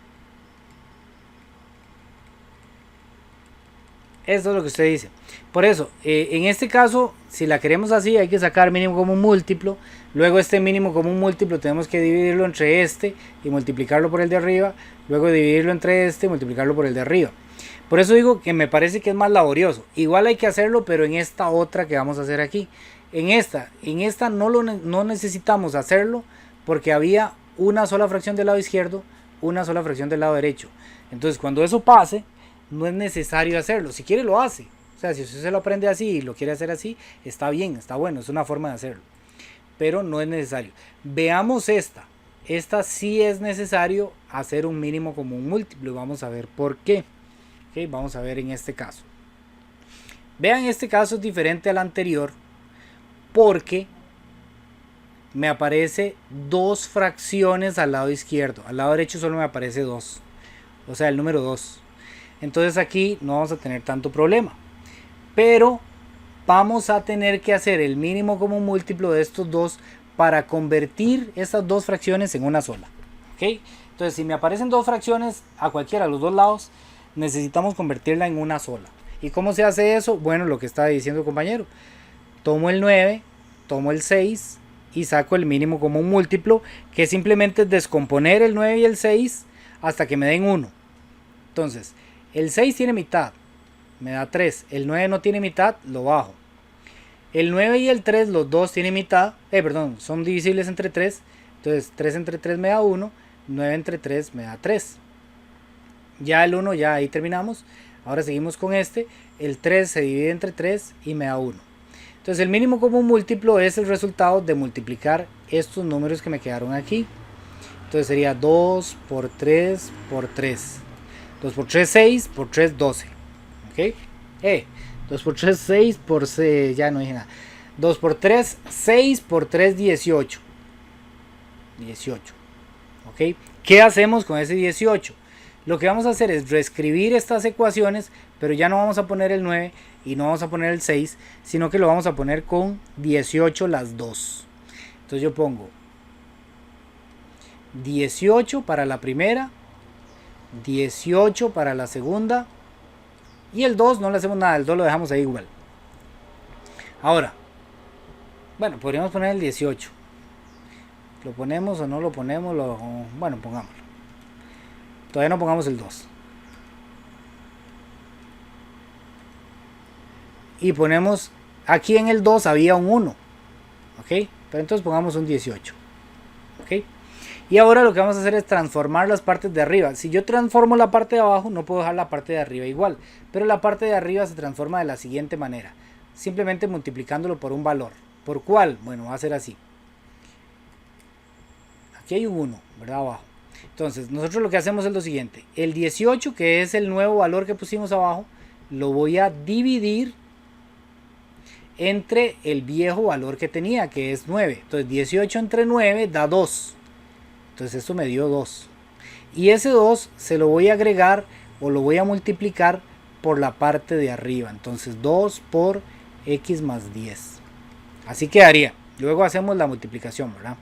Eso es lo que usted dice. Por eso, en este caso, si la queremos así, hay que sacar mínimo común múltiplo. Luego este mínimo común múltiplo tenemos que dividirlo entre este y multiplicarlo por el de arriba. Luego dividirlo entre este y multiplicarlo por el de arriba. Por eso digo que me parece que es más laborioso. Igual hay que hacerlo, pero en esta otra que vamos a hacer aquí. En esta no necesitamos hacerlo porque había una sola fracción del lado izquierdo, una sola fracción del lado derecho. Entonces cuando eso pase, no es necesario hacerlo. Si quiere lo hace. O sea, si usted se lo aprende así y lo quiere hacer así, está bien, está bueno, es una forma de hacerlo. Pero no es necesario. Veamos esta. Esta sí es necesario hacer un mínimo común múltiplo y vamos a ver por qué. Okay, vamos a ver en este caso. Vean, este caso es diferente al anterior porque me aparece 2 fracciones al lado izquierdo. Al lado derecho solo me aparece 2. O sea, el número 2. Entonces aquí no vamos a tener tanto problema. Pero vamos a tener que hacer el mínimo común múltiplo de estos dos para convertir estas 2 fracciones en una sola. ¿Okay? Entonces si me aparecen 2 fracciones a cualquiera de los 2 lados, necesitamos convertirla en una sola. ¿Y cómo se hace eso? Bueno, lo que está diciendo el compañero. Tomo el 9, tomo el 6 y saco el mínimo común múltiplo, que simplemente es descomponer el 9 y el 6 hasta que me den 1. Entonces, el 6 tiene mitad, me da 3. El 9 no tiene mitad, lo bajo. El 9 y el 3, los dos tienen mitad, son divisibles entre 3. Entonces 3 entre 3 me da 1, 9 entre 3 me da 3. Ya el 1, ya ahí terminamos. Ahora seguimos con este. El 3 se divide entre 3 y me da 1. Entonces el mínimo común múltiplo es el resultado de multiplicar estos números que me quedaron aquí. Entonces sería 2 por 3 por 3. 2 por 3, 6, por 3, 12. ¿Ok? 2 por 3, 6, por 6, ya no dije nada. 2 por 3, 6, por 3, 18. 18. ¿Ok? ¿Qué hacemos con ese 18? Lo que vamos a hacer es reescribir estas ecuaciones, pero ya no vamos a poner el 9 y no vamos a poner el 6, sino que lo vamos a poner con 18 las 2. Entonces yo pongo 18 para la primera, 18 para la segunda y el 2 no le hacemos nada, el 2 lo dejamos ahí igual. Ahora, bueno, podríamos poner el 18. ¿Lo ponemos o no lo ponemos? Bueno, pongámoslo. Todavía no pongamos el 2. Y ponemos, aquí en el 2 había un 1. ¿Ok? Pero entonces pongamos un 18. ¿Ok? Y ahora lo que vamos a hacer es transformar las partes de arriba. Si yo transformo la parte de abajo, no puedo dejar la parte de arriba igual. Pero la parte de arriba se transforma de la siguiente manera. Simplemente multiplicándolo por un valor. ¿Por cuál? Bueno, va a ser así. Aquí hay un 1, ¿verdad? Abajo. Entonces, nosotros lo que hacemos es lo siguiente. El 18, que es el nuevo valor que pusimos abajo, lo voy a dividir entre el viejo valor que tenía, que es 9. Entonces, 18 entre 9 da 2. Entonces esto me dio 2. Y ese 2 se lo voy a agregar o lo voy a multiplicar por la parte de arriba. Entonces 2 por x más 10. Así quedaría. Luego hacemos la multiplicación, ¿verdad?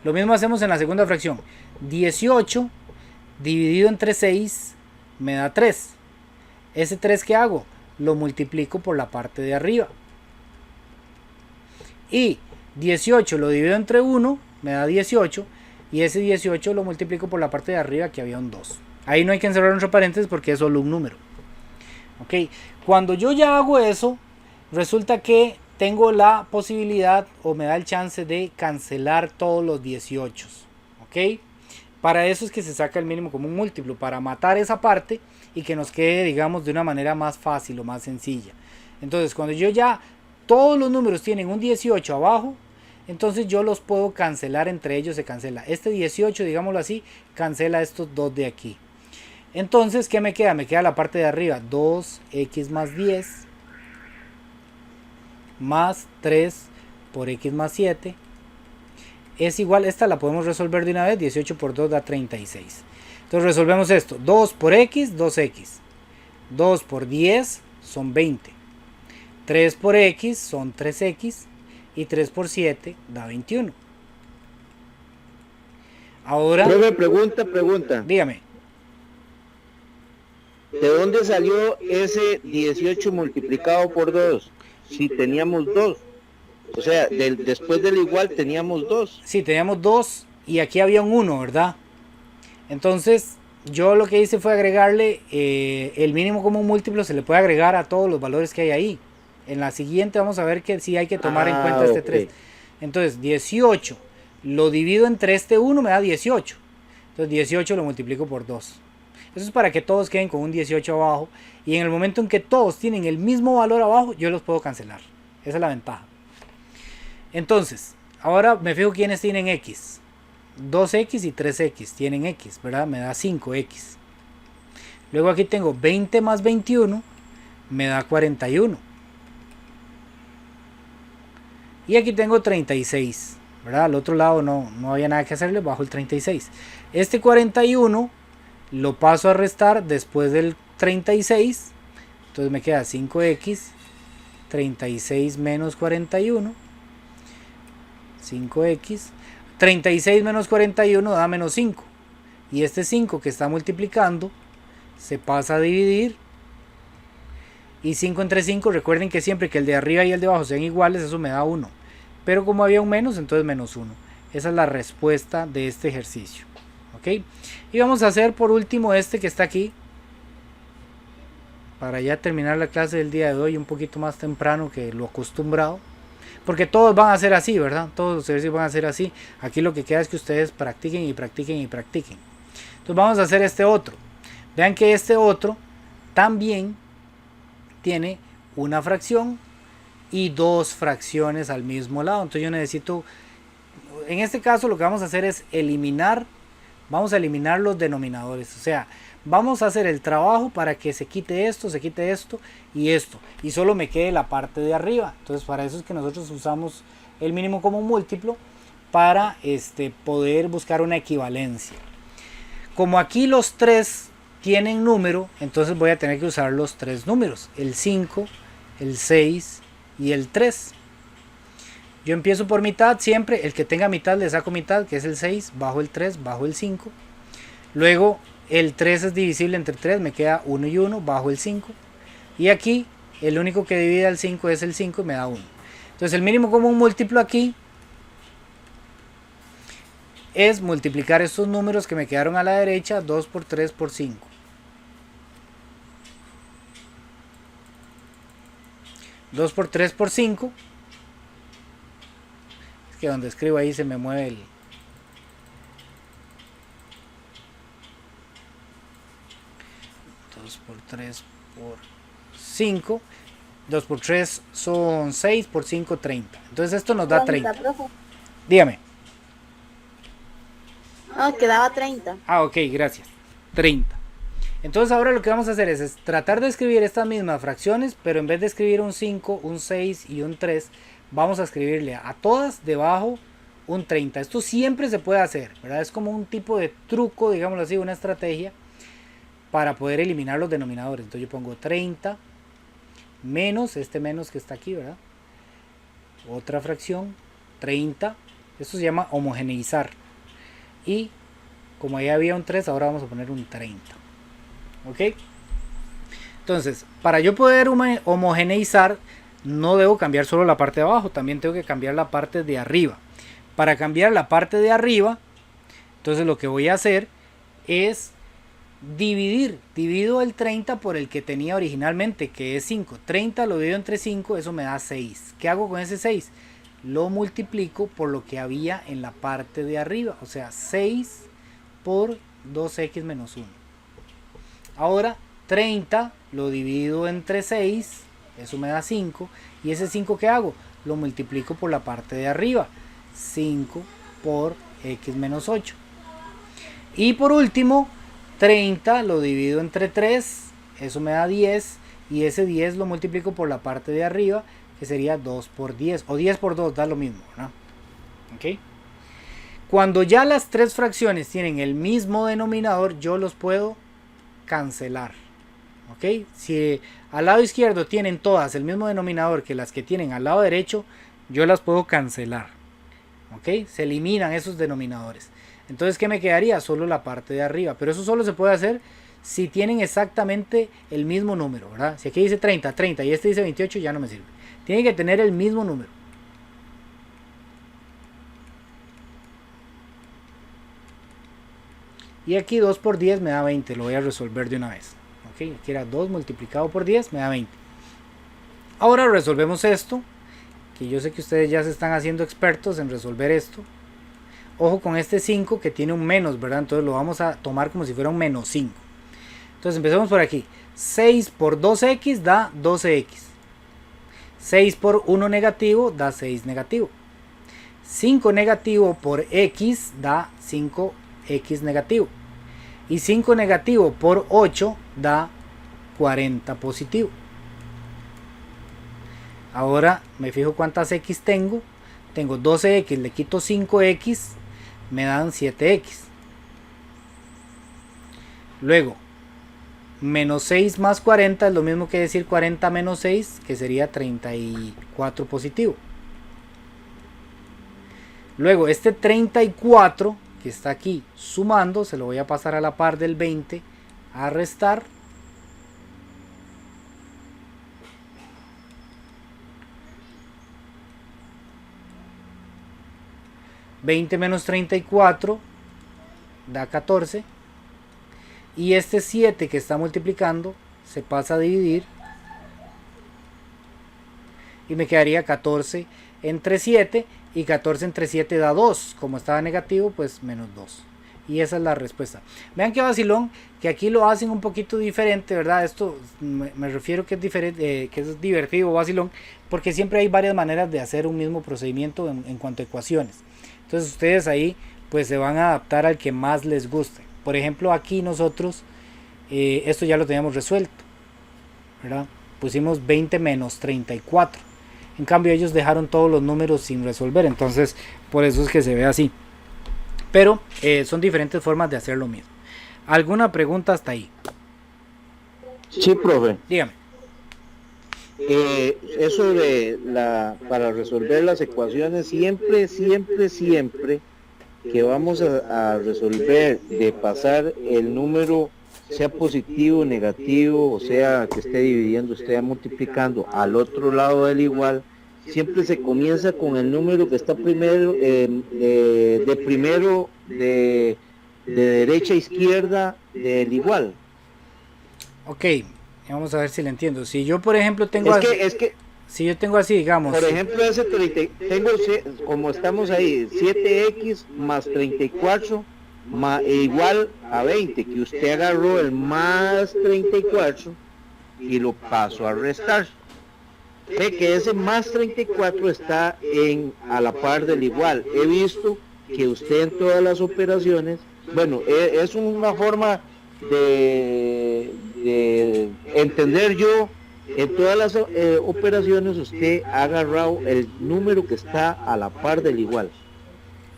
Lo mismo hacemos en la segunda fracción. 18 dividido entre 6 me da 3. Ese 3 que hago, lo multiplico por la parte de arriba. Y 18 lo divido entre 1, me da 18. Y ese 18 lo multiplico por la parte de arriba, que había un 2. Ahí no hay que encerrar entre paréntesis porque es solo un número. Ok, cuando yo ya hago eso, resulta que tengo la posibilidad o me da el chance de cancelar todos los 18. Ok, para eso es que se saca el mínimo común múltiplo, para matar esa parte y que nos quede, digamos, de una manera más fácil o más sencilla. Entonces, cuando yo ya todos los números tienen un 18 abajo, entonces yo los puedo cancelar, entre ellos se cancela. Este 18, digámoslo así, cancela estos dos de aquí. Entonces, ¿qué me queda? Me queda la parte de arriba, 2x más 10 más 3 por x más 7 es igual, esta la podemos resolver de una vez, 18 por 2 da 36. Entonces resolvemos esto, 2 por x, 2x, 2 por 10 son 20, 3 por x son 3x y 3 por 7 da 21. Ahora, Profe, pregunta. dígame. ¿De dónde salió ese 18 multiplicado por 2? Si teníamos 2. O sea, después del igual teníamos 2. Sí, teníamos 2 y aquí había un 1, ¿verdad? Entonces, yo lo que hice fue agregarle el mínimo común múltiplo, se le puede agregar a todos los valores que hay ahí. En la siguiente vamos a ver que sí hay que tomar en cuenta este 3. Entonces, 18 lo divido entre este 1, me da 18. Entonces, 18 lo multiplico por 2. Eso es para que todos queden con un 18 abajo. Y en el momento en que todos tienen el mismo valor abajo, yo los puedo cancelar. Esa es la ventaja. Entonces, ahora me fijo quiénes tienen X. 2X y 3X tienen X, ¿verdad? Me da 5X. Luego aquí tengo 20 más 21, me da 41. Y aquí tengo 36, ¿verdad? Al otro lado no había nada que hacerle, bajo el 36. Este 41 lo paso a restar después del 36. Entonces me queda 5x, 36 menos 41. 5x, 36 menos 41 da menos 5. Y este 5 que está multiplicando se pasa a dividir. Y 5 entre 5, recuerden que siempre que el de arriba y el de abajo sean iguales, eso me da 1. Pero como había un menos, entonces menos 1. Esa es la respuesta de este ejercicio. ¿Ok? Y vamos a hacer por último este que está aquí. Para ya terminar la clase del día de hoy un poquito más temprano que lo acostumbrado. Porque todos van a ser así, ¿verdad? Todos los ejercicios van a ser así. Aquí lo que queda es que ustedes practiquen y practiquen y practiquen. Entonces vamos a hacer este otro. Vean que este otro también tiene una fracción y dos fracciones al mismo lado. Entonces yo necesito, en este caso lo que vamos a hacer es eliminar, vamos a eliminar los denominadores. O sea, vamos a hacer el trabajo para que se quite esto y esto. Y solo me quede la parte de arriba. Entonces para eso es que nosotros usamos el mínimo común múltiplo para poder buscar una equivalencia. Como aquí los tres tienen número, entonces voy a tener que usar los tres números, el 5, el 6 y el 3. Yo empiezo por mitad siempre, el que tenga mitad le saco mitad, que es el 6, bajo el 3, bajo el 5. Luego el 3 es divisible entre 3, me queda 1 y 1, bajo el 5. Y aquí el único que divide al 5 es el 5 y me da 1. Entonces el mínimo común múltiplo aquí es multiplicar estos números que me quedaron a la derecha, 2 por 3 por 5. 2 por 3 por 5. Es que donde escribo ahí se me mueve el... por 3 por 5. 2 por 3 son 6, por 5 30. Entonces esto nos da 30. Dígame. No, quedaba 30. Ah, ok, gracias. 30. Entonces ahora lo que vamos a hacer es tratar de escribir estas mismas fracciones, pero en vez de escribir un 5, un 6 y un 3, vamos a escribirle a todas debajo un 30. Esto siempre se puede hacer, ¿verdad? Es como un tipo de truco, digámoslo así, una estrategia para poder eliminar los denominadores. Entonces yo pongo 30 menos este menos que está aquí, ¿verdad? Otra fracción, 30. Esto se llama homogeneizar. Y como ahí había un 3, ahora vamos a poner un 30. ¿Ok? Entonces, para yo poder homogeneizar, no debo cambiar solo la parte de abajo, también tengo que cambiar la parte de arriba. Para cambiar la parte de arriba, entonces lo que voy a hacer es divido el 30 por el que tenía originalmente, que es 5. 30 lo divido entre 5, eso me da 6. ¿Qué hago con ese 6? Lo multiplico por lo que había en la parte de arriba, o sea, 6 por 2x menos 1. Ahora 30 lo divido entre 6, eso me da 5, y ese 5 ¿qué hago? Lo multiplico por la parte de arriba. 5 por x menos 8. Y por último, 30 lo divido entre 3, eso me da 10, y ese 10 lo multiplico por la parte de arriba, que sería 2 por 10, o 10 por 2, da lo mismo, ¿no? ¿Ok? Cuando ya las tres fracciones tienen el mismo denominador, yo los puedo cancelar. ¿Ok? Si al lado izquierdo tienen todas el mismo denominador que las que tienen al lado derecho, yo las puedo cancelar. ¿Ok? Se eliminan esos denominadores. Entonces, ¿qué me quedaría? Solo la parte de arriba. Pero eso solo se puede hacer si tienen exactamente el mismo número, ¿verdad? Si aquí dice 30, 30 y este dice 28, ya no me sirve. Tiene que tener el mismo número. Y aquí 2 por 10 me da 20, lo voy a resolver de una vez. ¿Ok? Aquí era 2 multiplicado por 10, me da 20. Ahora resolvemos esto, que yo sé que ustedes ya se están haciendo expertos en resolver esto. Ojo con este 5 que tiene un menos, ¿verdad? Entonces lo vamos a tomar como si fuera un menos 5. Entonces empecemos por aquí. 6 por 2x da 12x. 6 por 1 negativo da 6 negativo. 5 negativo por x da 5x negativo. Y 5 negativo por 8 da 40 positivo. Ahora me fijo cuántas x tengo. Tengo 12x, le quito 5x, me dan 7x. Luego, menos 6 más 40 es lo mismo que decir 40 menos 6, que sería 34 positivo. Luego, este 34 que está aquí sumando, se lo voy a pasar a la par del 20 a restar. $20 menos 34 da 14. Y este 7 que está multiplicando se pasa a dividir. Y me quedaría 14 entre 7. Y 14 entre 7 da 2. Como estaba negativo, pues menos 2. Y esa es la respuesta. Vean qué vacilón, que aquí lo hacen un poquito diferente, ¿verdad? Esto me refiero que es diferente, que es divertido, vacilón, porque siempre hay varias maneras de hacer un mismo procedimiento en cuanto a ecuaciones. Entonces ustedes ahí pues se van a adaptar al que más les guste. Por ejemplo, aquí nosotros esto ya lo teníamos resuelto, ¿verdad? Pusimos 20 menos 34. En cambio ellos dejaron todos los números sin resolver, entonces por eso es que se ve así. Pero son diferentes formas de hacer lo mismo. ¿Alguna pregunta hasta ahí? Sí, profe. Dígame. Eso de para resolver las ecuaciones, siempre que vamos a resolver de pasar el número, sea positivo, negativo, o sea que esté dividiendo, esté multiplicando al otro lado del igual, siempre se comienza con el número que está primero, de derecha a izquierda del igual. Ok, vamos a ver si le entiendo. Si yo por ejemplo tengo si yo tengo así, digamos, por ejemplo, ese 30, tengo, como estamos ahí, 7x más 34 igual a 20, que usted agarró el más 34 y lo pasó a restar. Ve que ese más 34 está a la par del igual. He visto que usted en todas las operaciones, bueno, es una forma de entender yo. En todas las operaciones usted ha agarrado el número que está a la par del igual.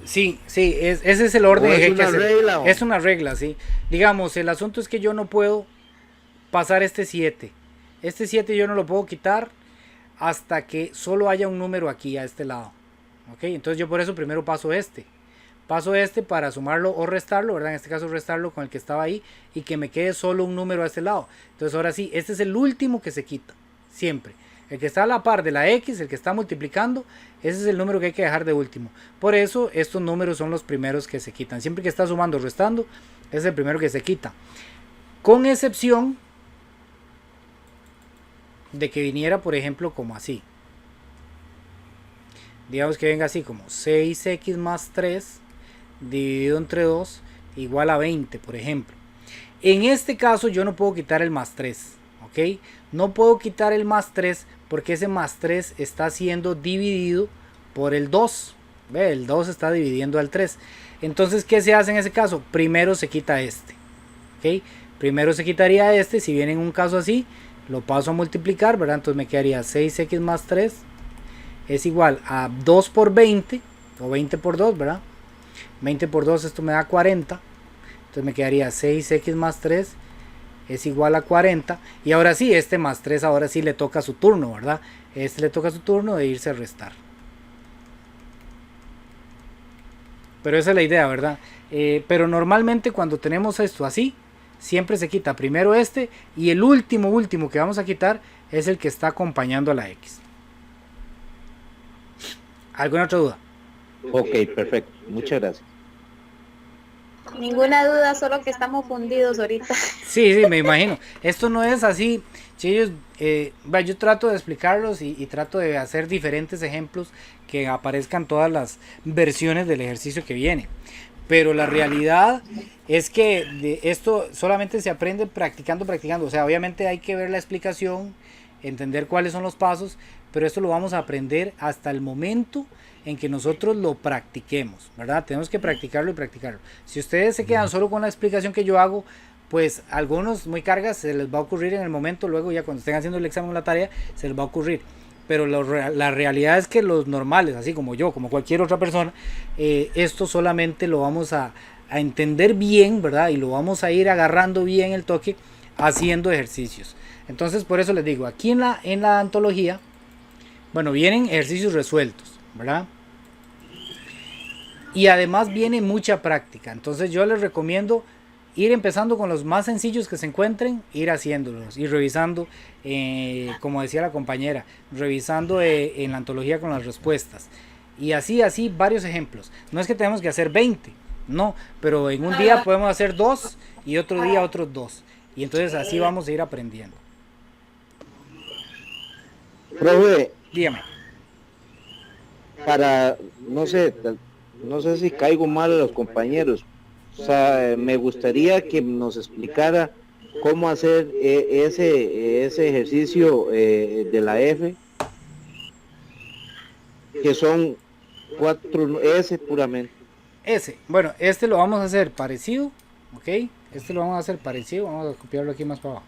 Sí, ese es el orden que hay que hacer. Regla, es una regla, sí. Digamos, el asunto es que yo no puedo pasar este 7. Este 7 yo no lo puedo quitar hasta que solo haya un número aquí a este lado. ¿Ok? Entonces yo por eso primero paso este. Paso este para sumarlo o restarlo, ¿verdad? En este caso restarlo con el que estaba ahí y que me quede solo un número a este lado. Entonces ahora sí, este es el último que se quita, siempre. El que está a la par de la X, el que está multiplicando, ese es el número que hay que dejar de último. Por eso estos números son los primeros que se quitan. Siempre que está sumando o restando, es el primero que se quita. Con excepción de que viniera, por ejemplo, como así. Digamos que venga así como 6x más 3 dividido entre 2 igual a 20, por ejemplo. En este caso yo no puedo quitar el más 3, ¿ok? No puedo quitar el más 3 porque ese más 3 está siendo dividido por el 2, Ve, el 2 está dividiendo al 3. Entonces, ¿qué se hace en ese caso? Primero se quita este. ¿Ok? Primero se quitaría este. Si viene en un caso así, lo paso a multiplicar, ¿verdad? Entonces me quedaría 6x más 3 es igual a 2 por 20, o 20 por 2, ¿verdad? 20 por 2, esto me da 40. Entonces me quedaría 6x más 3 es igual a 40. Y ahora sí, este más 3, ahora sí le toca su turno, ¿verdad? Este le toca su turno de irse a restar. Pero esa es la idea, ¿verdad? Pero normalmente cuando tenemos esto así, siempre se quita primero este, y el último que vamos a quitar es el que está acompañando a la X. ¿Alguna otra duda? Ok, perfecto. Muchas gracias. Ninguna duda, solo que estamos fundidos ahorita. Sí, me imagino. Esto no es así, chicos. Yo trato de explicarlos y trato de hacer diferentes ejemplos que aparezcan todas las versiones del ejercicio que viene. Pero la realidad es que esto solamente se aprende practicando. O sea, obviamente hay que ver la explicación, entender cuáles son los pasos, pero esto lo vamos a aprender hasta el momento en que nosotros lo practiquemos, ¿verdad? Tenemos que practicarlo y practicarlo. Si ustedes se quedan solo con la explicación que yo hago, pues algunos muy cargas se les va a ocurrir en el momento, luego ya cuando estén haciendo el examen o la tarea, se les va a ocurrir. Pero la realidad es que los normales, así como yo, como cualquier otra persona, esto solamente lo vamos a entender bien, ¿verdad? Y lo vamos a ir agarrando bien el toque haciendo ejercicios. Entonces, por eso les digo, aquí en la antología, bueno, vienen ejercicios resueltos, ¿verdad? Y además viene mucha práctica. Entonces yo les recomiendo ir empezando con los más sencillos que se encuentren, ir haciéndolos, ir revisando, como decía la compañera, revisando en la antología con las respuestas. Y así varios ejemplos. No es que tenemos que hacer 20, no, pero en un día podemos hacer 2 y otro día otros 2. Y entonces así vamos a ir aprendiendo. Profe, Dígame. para, no sé si caigo mal a los compañeros. O sea, me gustaría que nos explicara cómo hacer ese ejercicio de la F, que son 4 S puramente. Bueno, este lo vamos a hacer parecido, ¿ok? Este lo vamos a hacer parecido, vamos a copiarlo aquí más para abajo.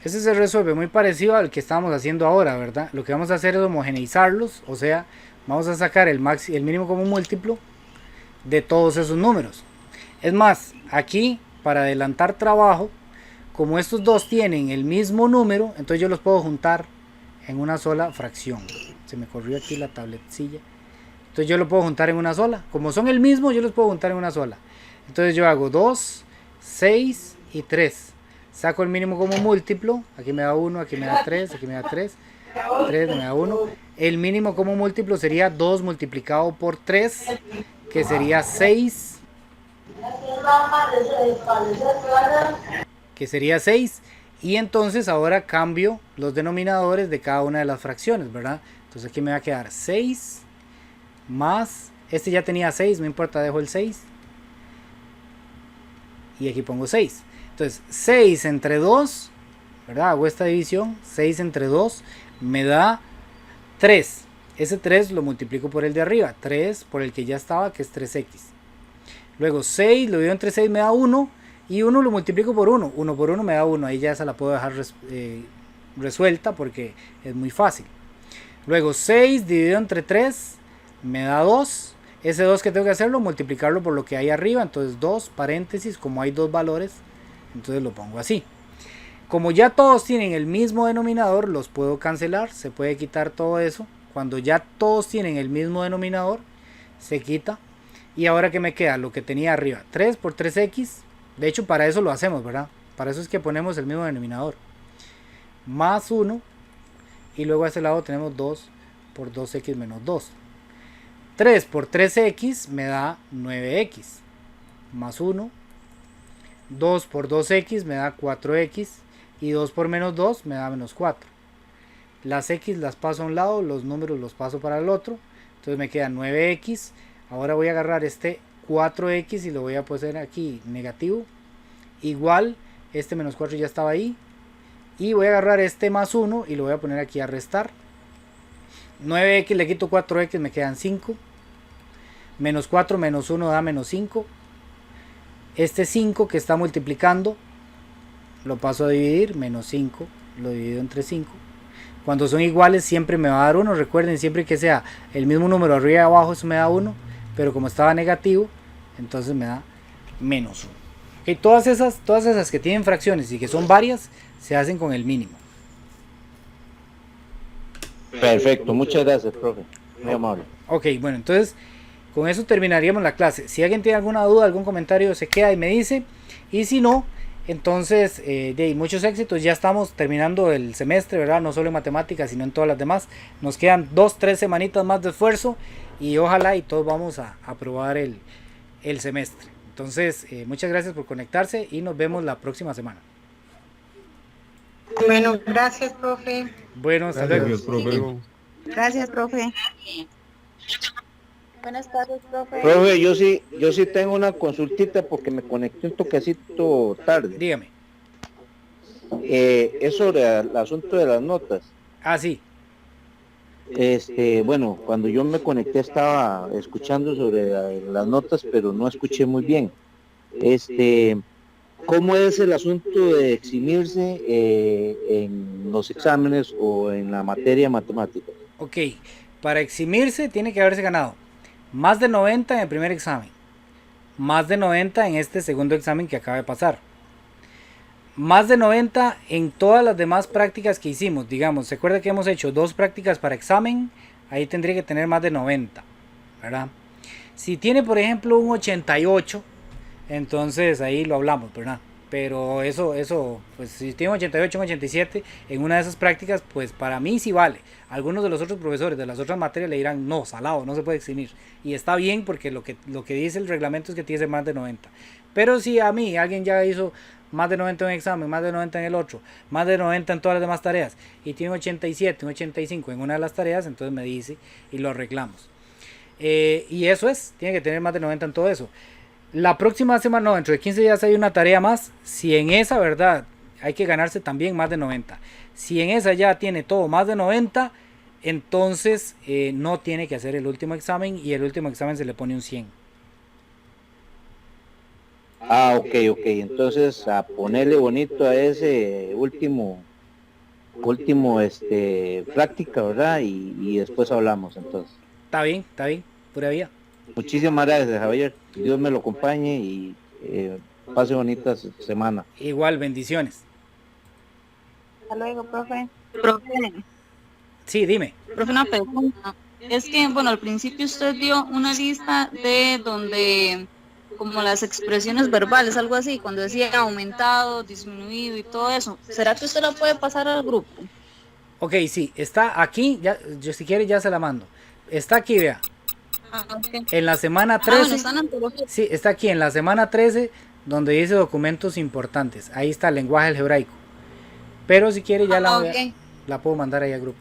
Este se resuelve muy parecido al que estamos haciendo ahora, ¿verdad? Lo que vamos a hacer es homogeneizarlos, o sea, vamos a sacar el mínimo común múltiplo de todos esos números. Es más, aquí, para adelantar trabajo, como estos dos tienen el mismo número, entonces yo los puedo juntar en una sola fracción. Se me corrió aquí la tabletcilla. Entonces yo lo puedo juntar en una sola. Como son el mismo, yo los puedo juntar en una sola. Entonces yo hago 2, 6 y 3. Saco el mínimo como múltiplo. Aquí me da 1, aquí me da 3, aquí me da 3. 3 me da 1. El mínimo como múltiplo sería 2 multiplicado por 3, que sería 6. Que sería 6. Y entonces ahora cambio los denominadores de cada una de las fracciones, ¿verdad? Entonces aquí me va a quedar 6 más, este ya tenía 6, no importa, dejo el 6. Y aquí pongo 6. Entonces 6 entre 2, ¿verdad? Hago esta división, 6 entre 2 me da 3. Ese 3 lo multiplico por el de arriba, 3 por el que ya estaba, que es 3x. Luego 6 lo divido entre 6 me da 1. Y 1 lo multiplico por 1. 1 por 1 me da 1. Ahí ya se la puedo dejar resuelta porque es muy fácil. Luego 6 dividido entre 3 me da 2. Ese 2 que tengo que hacerlo, multiplicarlo por lo que hay arriba. Entonces 2 paréntesis, como hay dos valores, entonces lo pongo así. Como ya todos tienen el mismo denominador, los puedo cancelar. Se puede quitar todo eso. Cuando ya todos tienen el mismo denominador, se quita. Y ahora que me queda lo que tenía arriba, 3 por 3x. De hecho, para eso lo hacemos, ¿verdad? Para eso es que ponemos el mismo denominador. Más 1. Y luego a este lado tenemos 2 por 2x menos 2. 3 por 3x me da 9x. Más 1. 2 por 2x me da 4x. Y 2 por menos 2 me da menos 4. Las x las paso a un lado, los números los paso para el otro. Entonces me queda 9x. Ahora voy a agarrar este 4x y lo voy a poner aquí negativo, igual este menos 4 ya estaba ahí, y voy a agarrar este más 1 y lo voy a poner aquí a restar. 9x le quito 4x, me quedan 5. Menos 4 menos 1 da menos 5. Este 5 que está multiplicando lo paso a dividir, menos 5 lo divido entre 5. Cuando son iguales siempre me va a dar 1. Recuerden, siempre que sea el mismo número arriba y abajo, eso me da 1. Pero como estaba negativo, entonces me da menos 1. Okay, todas esas que tienen fracciones y que son varias, se hacen con el mínimo. Perfecto, muchas gracias, profe. Muy amable. Ok, bueno, entonces con eso terminaríamos la clase. Si alguien tiene alguna duda, algún comentario, se queda y me dice. Y si no, entonces, de muchos éxitos. Ya estamos terminando el semestre, ¿verdad? No solo en matemáticas, sino en todas las demás. Nos quedan 2-3 semanitas más de esfuerzo. Y ojalá y todos vamos a aprobar el semestre. Entonces, muchas gracias por conectarse y nos vemos la próxima semana. Bueno, gracias, profe. Bueno, hasta luego. Gracias, profe. Gracias, profe. Buenas tardes, profe. Profe, yo sí tengo una consultita porque me conecté un toquecito tarde. Dígame. Es sobre el asunto de las notas. Ah, sí. Bueno, cuando yo me conecté estaba escuchando sobre las notas, pero no escuché muy bien. ¿Cómo es el asunto de eximirse en los exámenes o en la materia matemática? Ok, para eximirse tiene que haberse ganado más de 90 en el primer examen, más de 90 en este segundo examen que acaba de pasar, más de 90 en todas las demás prácticas que hicimos. Digamos, se acuerda que hemos hecho 2 prácticas para examen, ahí tendría que tener más de 90, ¿verdad? Si tiene, por ejemplo, un 88, entonces ahí lo hablamos, ¿verdad? Pero eso, pues si tiene un 88, un 87 en una de esas prácticas, pues para mí sí vale. Algunos de los otros profesores de las otras materias le dirán, no, salado, no se puede eximir. Y está bien porque lo que dice el reglamento es que tiene que ser más de 90. Pero si a mí alguien ya hizo más de 90 en un examen, más de 90 en el otro, más de 90 en todas las demás tareas, y tiene un 87, un 85 en una de las tareas, entonces me dice y lo arreglamos. Y eso es, tiene que tener más de 90 en todo eso. La próxima semana, no, dentro de 15 días hay una tarea más. Si en esa, verdad, hay que ganarse también más de 90. Si en esa ya tiene todo más de 90, entonces no tiene que hacer el último examen y el último examen se le pone un 100. Ah, ok. Entonces a ponerle bonito a ese último práctica, ¿verdad? Y después hablamos entonces. Está bien, pura vida. Muchísimas gracias, Javier. Dios me lo acompañe y pase bonita semana. Igual, bendiciones. Hasta luego, profe. Profe, Sí, dime. profe, una pregunta. Es que, bueno, al principio usted dio una lista de donde, como las expresiones verbales, algo así, cuando decía aumentado, disminuido y todo eso. ¿Será que usted la puede pasar al grupo? Ok, sí, está aquí, ya, yo si quiere ya se la mando. Está aquí, vea. Ah, ok. En la semana Ah, bueno, 13. está en antología. Sí, está aquí en la semana 13, donde dice documentos importantes. Ahí está el lenguaje algebraico. Pero si quiere ya Ok. la puedo mandar ahí al grupo.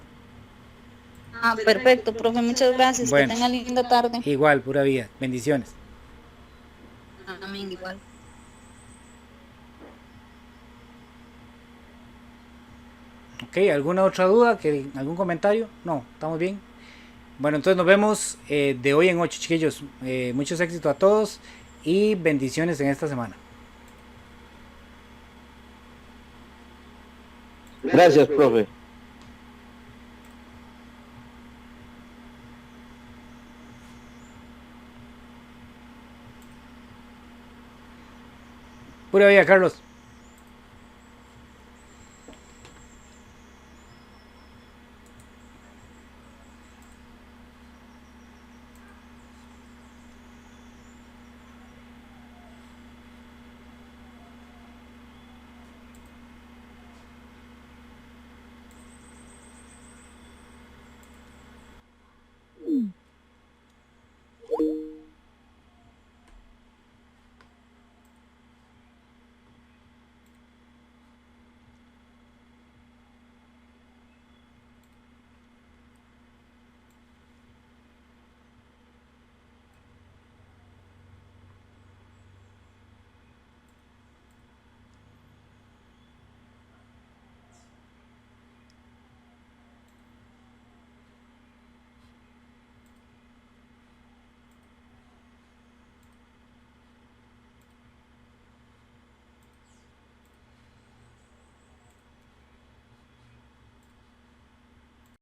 Ah, perfecto, profe, muchas gracias. Bueno. Que tenga linda tarde. Igual, pura vida. Bendiciones. Amén, igual. Ok, ¿alguna otra duda? ¿Algún comentario? No, ¿estamos bien? Bueno, entonces nos vemos de hoy en 8, chiquillos. Muchos éxitos a todos y bendiciones en esta semana. Gracias, profe. Pura vida, Carlos.